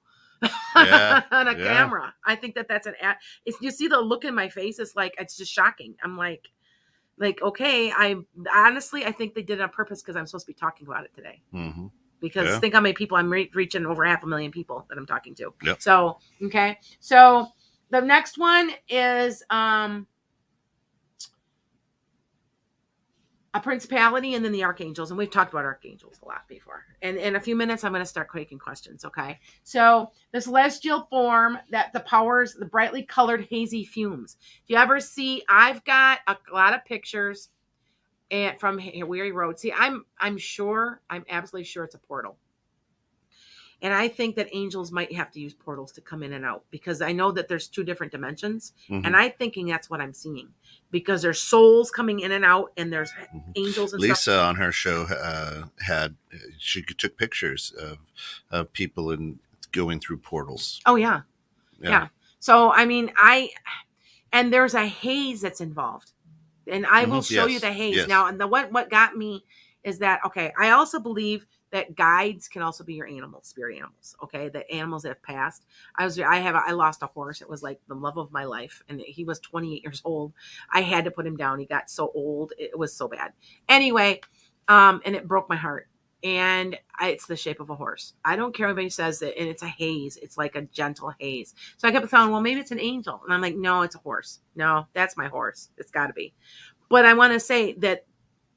on a camera. I think that's you see the look in my face. It's like, it's just shocking. I'm like, okay, I think they did it on purpose because I'm supposed to be talking about it today. Mm-hmm. Because think how many people I'm reaching, over 500,000 people that I'm talking to. Yep. So, okay. So the next one is, a principality and then the archangels. And we've talked about archangels a lot before. And in a few minutes, I'm going to start taking questions. Okay. So the celestial form that the powers, the brightly colored hazy fumes. Do you ever see, I've got a lot of pictures from Weary Road. See, I'm absolutely sure it's a portal. And I think that angels might have to use portals to come in and out because I know that there's 2 different dimensions. Mm-hmm. And I'm thinking that's what I'm seeing because there's souls coming in and out and there's angels and Lisa stuff. On her show she took pictures of people going through portals. Oh, yeah. Yeah. So, I mean, and there's a haze that's involved. And I will show you the haze. Yes. Now, and what got me is that, okay, I also believe that guides can also be your animals, spirit animals. Okay. The animals that have passed. I lost a horse. It was like the love of my life. And he was 28 years old. I had to put him down. He got so old. It was so bad. Anyway. And it broke my heart. And it's the shape of a horse. I don't care what anybody says it. And it's a haze. It's like a gentle haze. So I kept telling, well, maybe it's an angel. And I'm like, no, it's a horse. No, that's my horse. It's gotta be. But I want to say that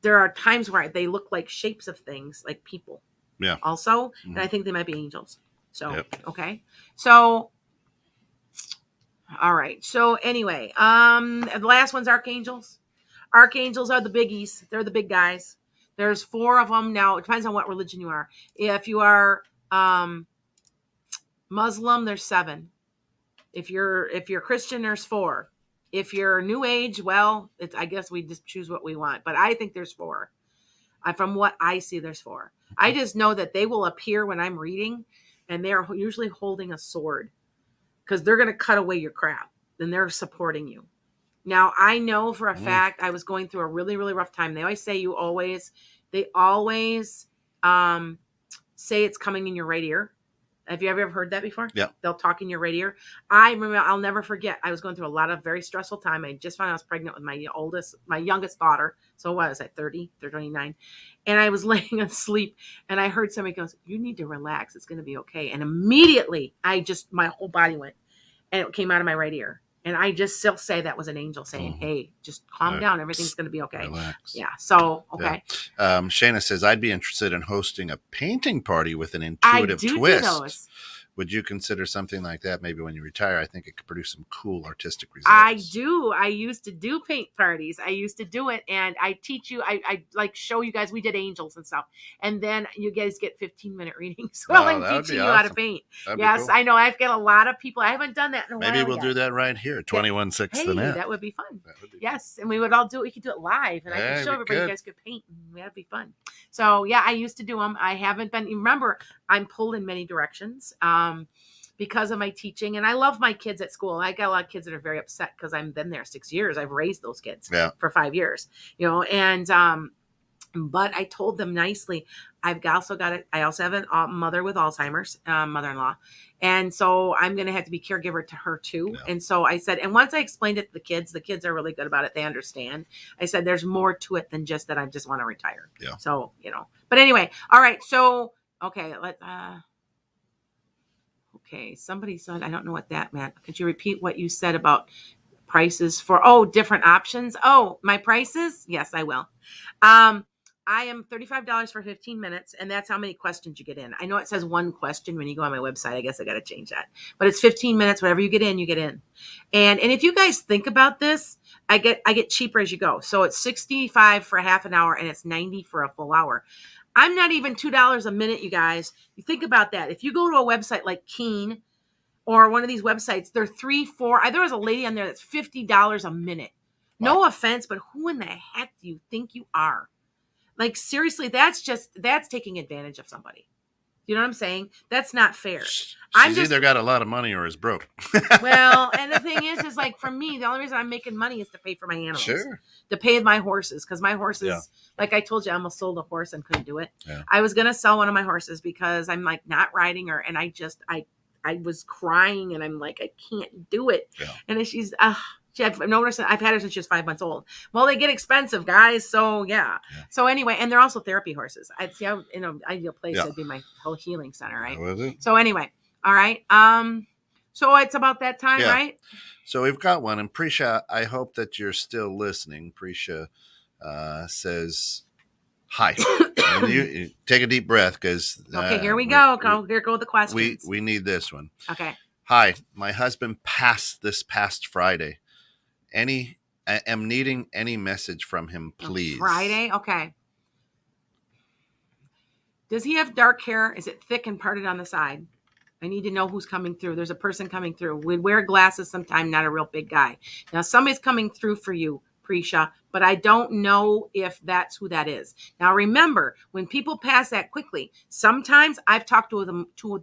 there are times where they look like shapes of things, like people. Yeah. Also, and I think they might be angels. So, okay. So, all right. So anyway, the last one's archangels. Archangels are the biggies. They're the big guys. There's 4 of them. Now, it depends on what religion you are. If you are Muslim, there's 7. If you're Christian, there's 4. If you're New Age, well, I guess we just choose what we want. But I think there's 4. From what I see, there's 4. I just know that they will appear when I'm reading, and they're usually holding a sword because they're going to cut away your crap. Then they're supporting you. Now, I know for a fact I was going through a really, really rough time. They always say they always say it's coming in your right ear. Have you ever heard that before? Yeah. They'll talk in your right ear. I remember, I'll never forget. I was going through a lot of very stressful time. I just found out I was pregnant with my youngest daughter. So what was I, 30, 39? And I was laying asleep and I heard somebody goes, you need to relax. It's going to be okay. And immediately my whole body went and it came out of my right ear. And I just still say that was an angel saying, hey, just calm down. Everything's going to be okay. Relax. Yeah. So, okay. Yeah. Shayna says, I'd be interested in hosting a painting party with an I intuitive do twist. those. Would you consider something like that maybe when you retire? I think it could produce some cool artistic results. I do. I used to do paint parties. I used to do it. And I teach you, I like show you guys, we did angels and stuff. And then you guys get 15-minute readings while I'm teaching you how to paint. Yes, cool. I know. I've got a lot of people. I haven't done that in a while. Maybe we'll do that right here. 21/6 Hey, the net. that would be fun. Yes. And we would all do it. We could do it live. And I could show everybody you guys could paint. And that'd be fun. So yeah, I used to do them. I haven't been, remember, I'm pulled in many directions. Because of my teaching. And I love my kids at school. I got a lot of kids that are very upset because I've been there 6 years. I've raised those kids for 5 years, and, but I told them nicely, I also have a mother with Alzheimer's, mother-in-law. And so I'm going to have to be caregiver to her too. Yeah. And so I said, and once I explained it to the kids are really good about it. They understand. I said, there's more to it than just that. I just want to retire. Yeah. So, but anyway, all right. So, okay. Okay, somebody said, I don't know what that meant. Could you repeat what you said about prices for, different options? Oh, my prices? Yes, I will. I am $35 for 15 minutes, and that's how many questions you get in. I know it says one question when you go on my website. I guess I got to change that. But it's 15 minutes. Whatever you get in, you get in. And if you guys think about this, I get cheaper as you go. So it's $65 for a half an hour, and it's $90 for a full hour. I'm not even $2 a minute, you guys. You think about that. If you go to a website like Keen or one of these websites, they're $3, $4. There was a lady on there that's $50 a minute. Wow. No offense, but who in the heck do you think you are? Like, seriously, that's taking advantage of somebody. You know what I'm saying? That's not fair. She's either got a lot of money or is broke. Well, and the thing is like for me, the only reason I'm making money is to pay for my animals. Sure. To pay my horses. Because my horses, like I told you, I almost sold a horse and couldn't do it. Yeah. I was going to sell one of my horses because I'm like not riding her. And I was crying and I'm like, I can't do it. Yeah. And then she's, I've noticed I've had her since she was 5 months old. Well, they get expensive, guys. So yeah. So anyway, and they're also therapy horses. I'd see how in an ideal place would be my whole healing center, right? So anyway, all right. So it's about that time, right? So we've got one, and Prisha, I hope that you're still listening. Prisha says hi. And you take a deep breath because okay, here we go. Here go the questions. We need this one. Okay. Hi, my husband passed this past Friday. I am needing any message from him, please. Friday? Okay. Does he have dark hair? Is it thick and parted on the side? I need to know who's coming through. There's a person coming through. We wear glasses sometimes, not a real big guy. Now, somebody's coming through for you, Prisha, but I don't know if that's who that is. Now, remember, when people pass that quickly, sometimes I've talked to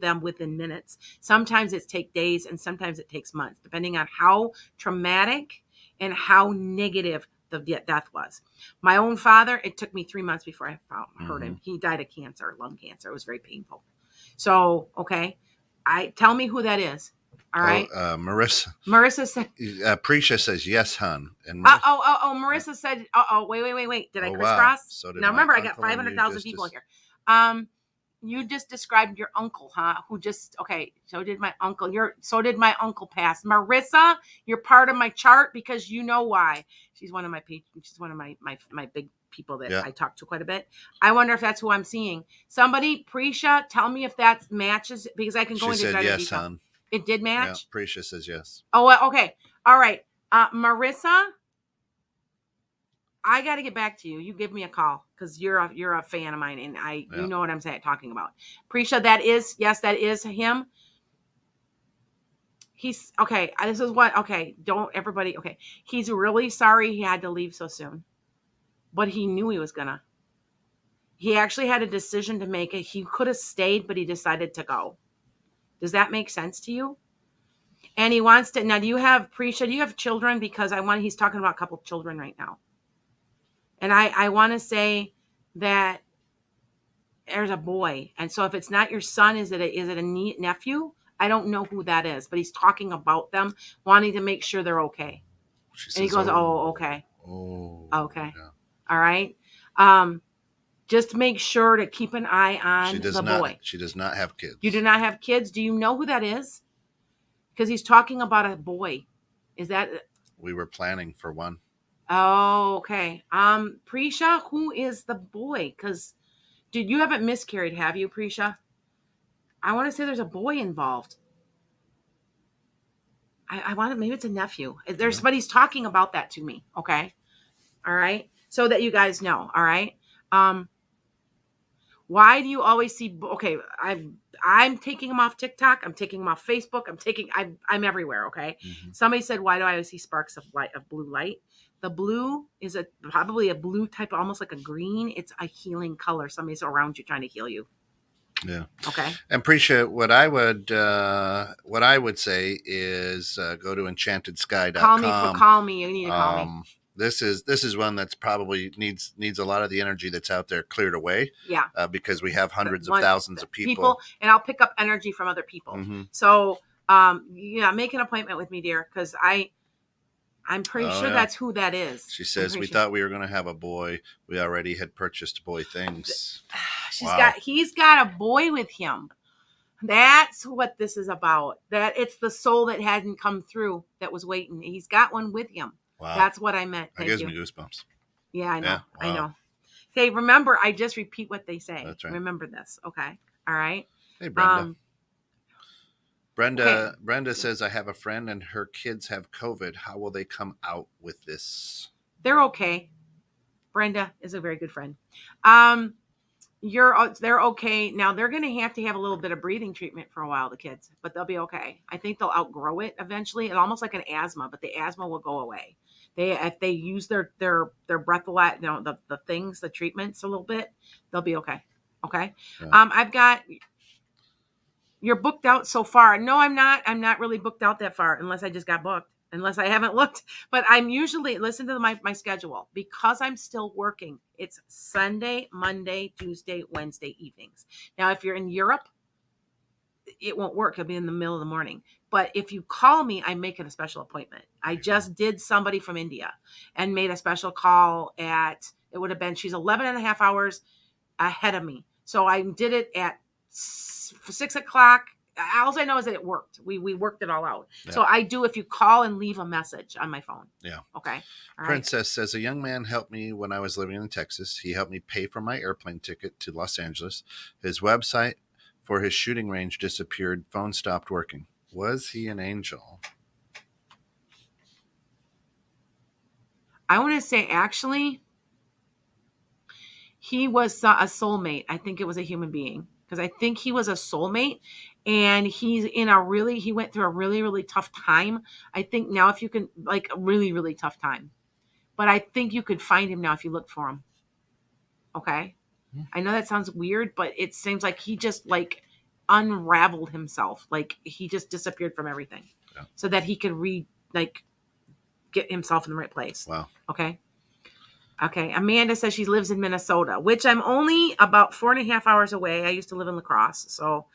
them within minutes. Sometimes it takes days, and sometimes it takes months, depending on how traumatic and how negative the death was. My own father, it took me 3 months before I heard him. He died of cancer, lung cancer. It was very painful. So, okay. Tell me who that is. All right. Marissa. Marissa said. Prisha says yes, hun. And Marissa said. Wait. Did I crisscross? Wow. So now remember, I got 500,000 people here. You just described your uncle, huh? So did my uncle. So did my uncle pass. Marissa, you're part of my chart because you know why. She's one of my patrons. She's one of my big people that I talk to quite a bit. I wonder if that's who I'm seeing. Somebody, Prisha, tell me if that matches because I can go into greater detail. Hon. It did match? Yeah, Prisha says yes. Oh, okay. All right. Marissa, I got to get back to you. You give me a call because you're a fan of mine, and you know what I'm talking about. Prisha, that is him. He's okay. This is what. Okay, don't everybody. Okay, he's really sorry he had to leave so soon, but he knew he was gonna. He actually had a decision to make. He could have stayed, but he decided to go. Does that make sense to you? And he wants to. Now, do you have Prisha? Do you have children? Because he's talking about a couple of children right now. And I want to say that there's a boy. And so if it's not your son, is it a nephew? I don't know who that is, but he's talking about them, wanting to make sure they're okay. She And he says, goes, oh, okay. Oh. Okay. Yeah. All right. Just make sure to keep an eye on the boy. She does not have kids. You do not have kids. Do you know who that is? Because he's talking about a boy. Is that? We were planning for one. Oh, okay. Prisha, who is the boy? Because, dude, you haven't miscarried, have you, Prisha? I want to say there's a boy involved. I want to, maybe it's a nephew. But he's talking about that to me. Okay. All right. So that you guys know. All right. Why do you always see? Okay, I'm taking them off TikTok. I'm taking them off Facebook. I'm everywhere. Okay. Mm-hmm. Somebody said, why do I always see sparks of blue light? The blue is probably a blue type, almost like a green. It's a healing color. Somebody's around you trying to heal you. Yeah. Okay. And appreciate what I would say is go to enchantedsky.com. Call me. You need to call me. This is one that's probably needs a lot of the energy that's out there cleared away. Yeah. Because we have hundreds of thousands of people, and I'll pick up energy from other people. Mm-hmm. So, make an appointment with me, dear, because I'm pretty sure that's who that is. She says, we thought we were going to have a boy. We already had purchased boy things. He's got a boy with him. That's what this is about. That it's the soul that hadn't come through that was waiting. He's got one with him. Wow. That's what I meant. That gives me goosebumps. Yeah, I know. Yeah, wow. I know. Hey, remember, I just repeat what they say. That's right. Remember this. Okay. All right. Hey, Brenda. Brenda says, I have a friend and her kids have COVID. How will they come out with this? They're okay. Brenda is a very good friend. They're okay. Now they're going to have a little bit of breathing treatment for a while, the kids, but they'll be okay. I think they'll outgrow it eventually. It's almost like an asthma, but the asthma will go away. If they use their breathalyzer, the things, the treatments a little bit, they'll be okay. Okay. Yeah. You're booked out so far. No, I'm not. I'm not really booked out that far unless I just got booked, unless I haven't looked. But I'm usually, listen to my schedule, because I'm still working. It's Sunday, Monday, Tuesday, Wednesday evenings. Now, if you're in Europe, it won't work. It'll be in the middle of the morning. But if you call me, I make it a special appointment. I just did somebody from India and made a special call she's 11 and a half hours ahead of me. So I did it at 6 o'clock. All I know is that it worked. We worked it all out. Yeah. So I do, if you call and leave a message on my phone. Yeah. Okay. All Princess says, a young man helped me when I was living in Texas. He helped me pay for my airplane ticket to Los Angeles. His website for his shooting range disappeared. Phone stopped working. Was he an angel? I want to say, actually, he was a soulmate. I think it was a human being, because I think he was a soulmate, and he went through a really, really tough time. I think now, if you can, like, a really, really tough time, but I think you could find him now if you looked for him. Okay. I know that sounds weird, but it seems like he just unraveled himself. Like, he just disappeared from everything, so that he could get himself in the right place. Wow. Okay. Okay. Amanda says she lives in Minnesota, which I'm only about 4.5 hours away. I used to live in La Crosse. So,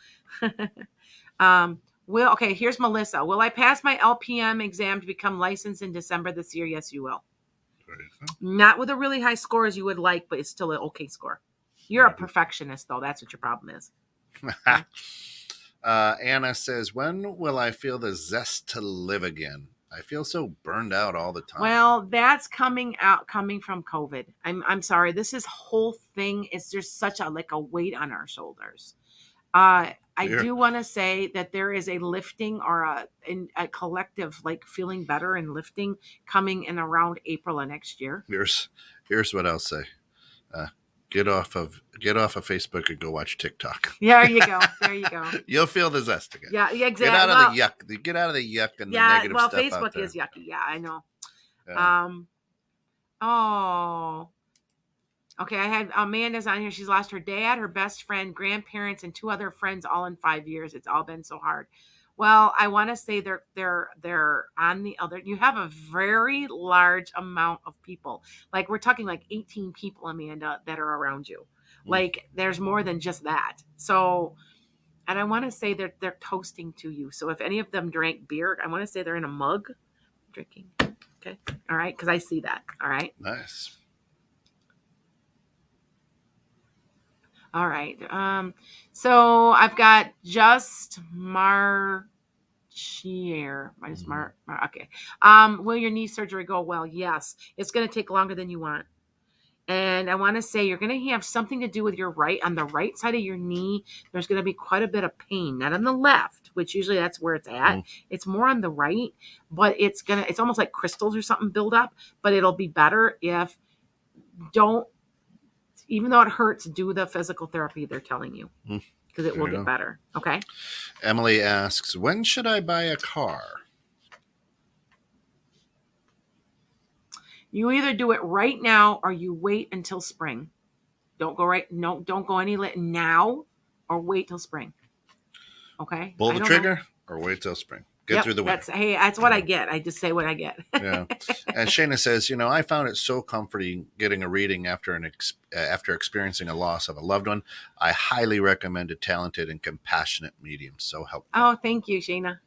here's Melissa. Will I pass my LPM exam to become licensed in December this year? Yes, you will. Not with a really high score as you would like, but it's still an okay score. You're a perfectionist, though. That's what your problem is. Anna says, when will I feel the zest to live again? I feel so burned out all the time. Well, that's coming from COVID. I'm sorry. This whole thing is just such a weight on our shoulders. I do want to say that there is a lifting or a collective feeling better and lifting coming in around April of next year. Here's what I'll say. Get off of Facebook and go watch TikTok. Yeah, there you go. You'll feel the zest again. Yeah, exactly. Get out of the yuck. Get out of the yuck and the negative stuff. Yeah, well, Facebook out there. is yucky. Yeah, I know. Yeah. Okay, I had Amanda's on here. She's lost her dad, her best friend, grandparents, and 2 other friends all in 5 years. It's all been so hard. Well, I want to say they're on the other. You have a very large amount of people. We're talking 18 people, Amanda, that are around you. Like there's more than just that. So, and I want to say they're toasting to you. So if any of them drank beer, I want to say they're in a mug drinking. Okay. All right. Because I see that. All right. Nice. All right. So I've got just Marchier. Okay. Will your knee surgery go well? Yes. It's going to take longer than you want. And I want to say you're going to have something to do with your on the right side of your knee. There's going to be quite a bit of pain, not on the left, which usually that's where it's at. It's more on the right, but it's almost like crystals or something build up, but it'll be better if even though it hurts, do the physical therapy they're telling you because it will get better. Okay. Emily asks, when should I buy a car? You either do it right now or you wait until spring. Don't go any now or wait till spring. Okay. Pull the trigger or wait till spring. Get through the winter. That's what I get. I just say what I get. Yeah. And Shayna says, I found it so comforting getting a reading after experiencing a loss of a loved one. I highly recommend a talented and compassionate medium. So helpful. Oh, thank you, Shayna.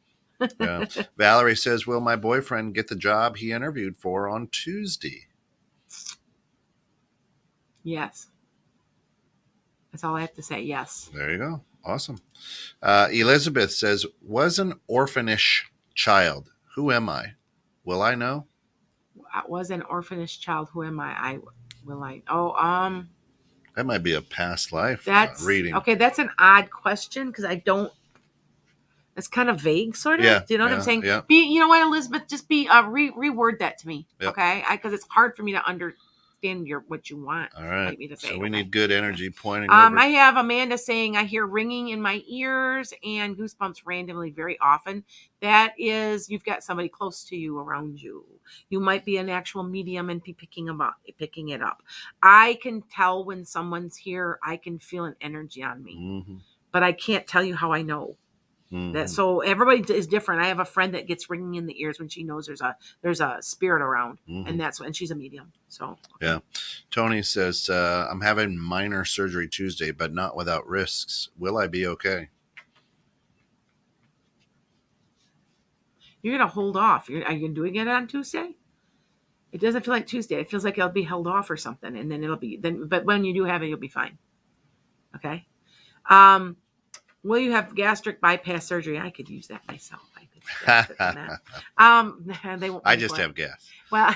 Yeah. Valerie says, will my boyfriend get the job he interviewed for on Tuesday? Yes. That's all I have to say. Yes. There you go. Awesome. Elizabeth says, was an orphanish child. Who am I? Will I know? I was an orphanage child. Who am I? That might be a past life reading. Okay, that's an odd question because I don't. It's kind of vague, sort of. Yeah, Do you know what I'm saying? Yeah. You know what, Elizabeth? Just reword that to me, Yep. okay? Because it's hard for me to understand what you want. All right. Me to say. So we need good energy pointing. I have Amanda saying I hear ringing in my ears and goosebumps randomly very often. That is, you've got somebody close to you around you. You might be an actual medium and be picking it up. I can tell when someone's here. I can feel an energy on me, but I can't tell you how I know. So everybody is different. I have a friend that gets ringing in the ears when she knows there's a spirit around, and she's a medium. So yeah. Tony says, I'm having minor surgery Tuesday, but not without risks. Will I be okay? You're gonna hold off. Are you doing it on Tuesday? It doesn't feel like Tuesday. It feels like it'll be held off or something, and then but when you do have it, you'll be fine. Okay. Will you have gastric bypass surgery? I could use that myself. I could that. They won't. I just have gas. Well,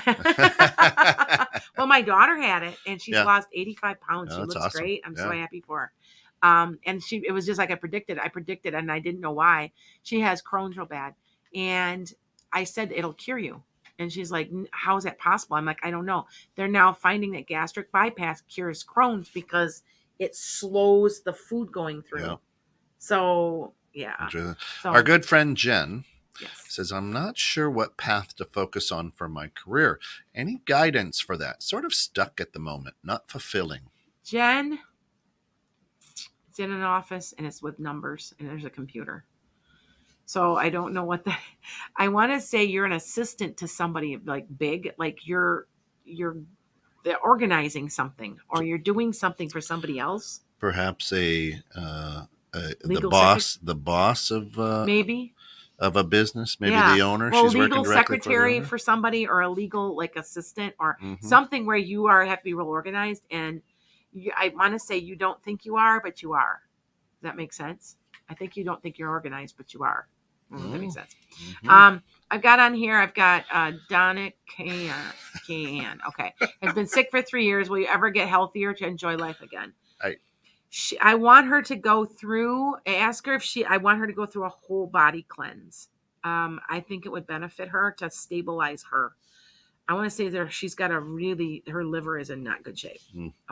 well, my daughter had it, and she's lost 85 pounds. She looks awesome. great. I'm so happy for her. And it was just like I predicted, and I didn't know why. She has Crohn's real bad, and I said it'll cure you. And she's like, how is that possible? I'm like, I don't know. They're now finding that gastric bypass cures Crohn's because it slows the food going through. Yeah. So, yeah. So, our good friend Jen says, I'm not sure what path to focus on for my career. Any guidance for that? Sort of stuck at the moment, not fulfilling. Jen, it's in an office and it's with numbers and there's a computer. So I don't know what that. I want to say you're an assistant to somebody like big, like you're organizing something or you're doing something for somebody else. Perhaps the boss of maybe of a busines, maybe the owner. Well, she's legal working directly secretary for somebody or a legal like assistant or something where you have to be real organized. And I want to say you don't think you are, but you are. Does that make sense? I think you don't think you're organized, but you are. That makes sense. I've got on here, Donna Kayan. Okay. Has been sick for 3 years. Will you ever get healthier to enjoy life again? I want her to go through, ask her I want her to go through a whole body cleanse. I think it would benefit her to stabilize her. I want to say she's got her liver is in not good shape.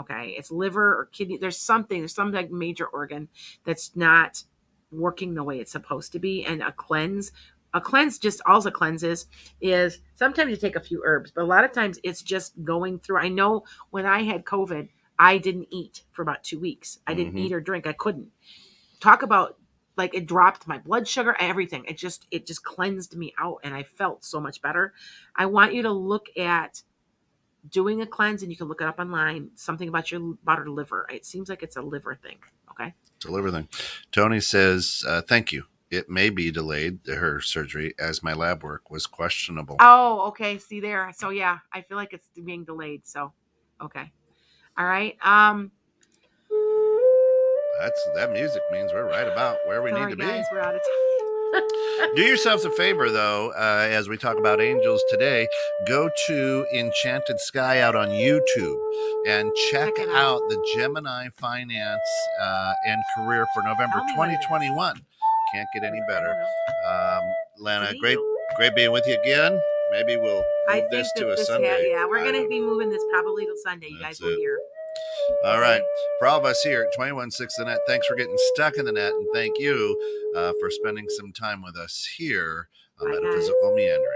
Okay. It's liver or kidney. There's some like major organ that's not working the way it's supposed to be. And a cleanse, just all a cleanse is sometimes you take a few herbs, but a lot of times it's just going through. I know when I had COVID, I didn't eat for about 2 weeks. I didn't eat or drink. I couldn't talk about like it dropped my blood sugar, everything. It just cleansed me out and I felt so much better. I want you to look at doing a cleanse, and you can look it up online. Something about her liver. It seems like it's a liver thing. Okay. It's a liver thing. Tony says, "Thank you. It may be delayed, her surgery, as my lab work was questionable." Oh, okay. See there. So yeah, I feel like it's being delayed. So, okay. All right. That music means we're right about where we need to guys, be. We're out of time. Do yourselves a favor, though, as we talk about angels today. Go to Enchanted Sky out on YouTube and check out the Gemini Finance and Career for November 2021. Can't get any better. Lana, great being with you again. Maybe we'll move this to a Sunday. Yeah, we're going to be moving this probably till Sunday. You guys will hear. All right. For all of us here at 21.6 The Net, thanks for getting stuck in the net. And thank you for spending some time with us here on Metaphysical Meandering.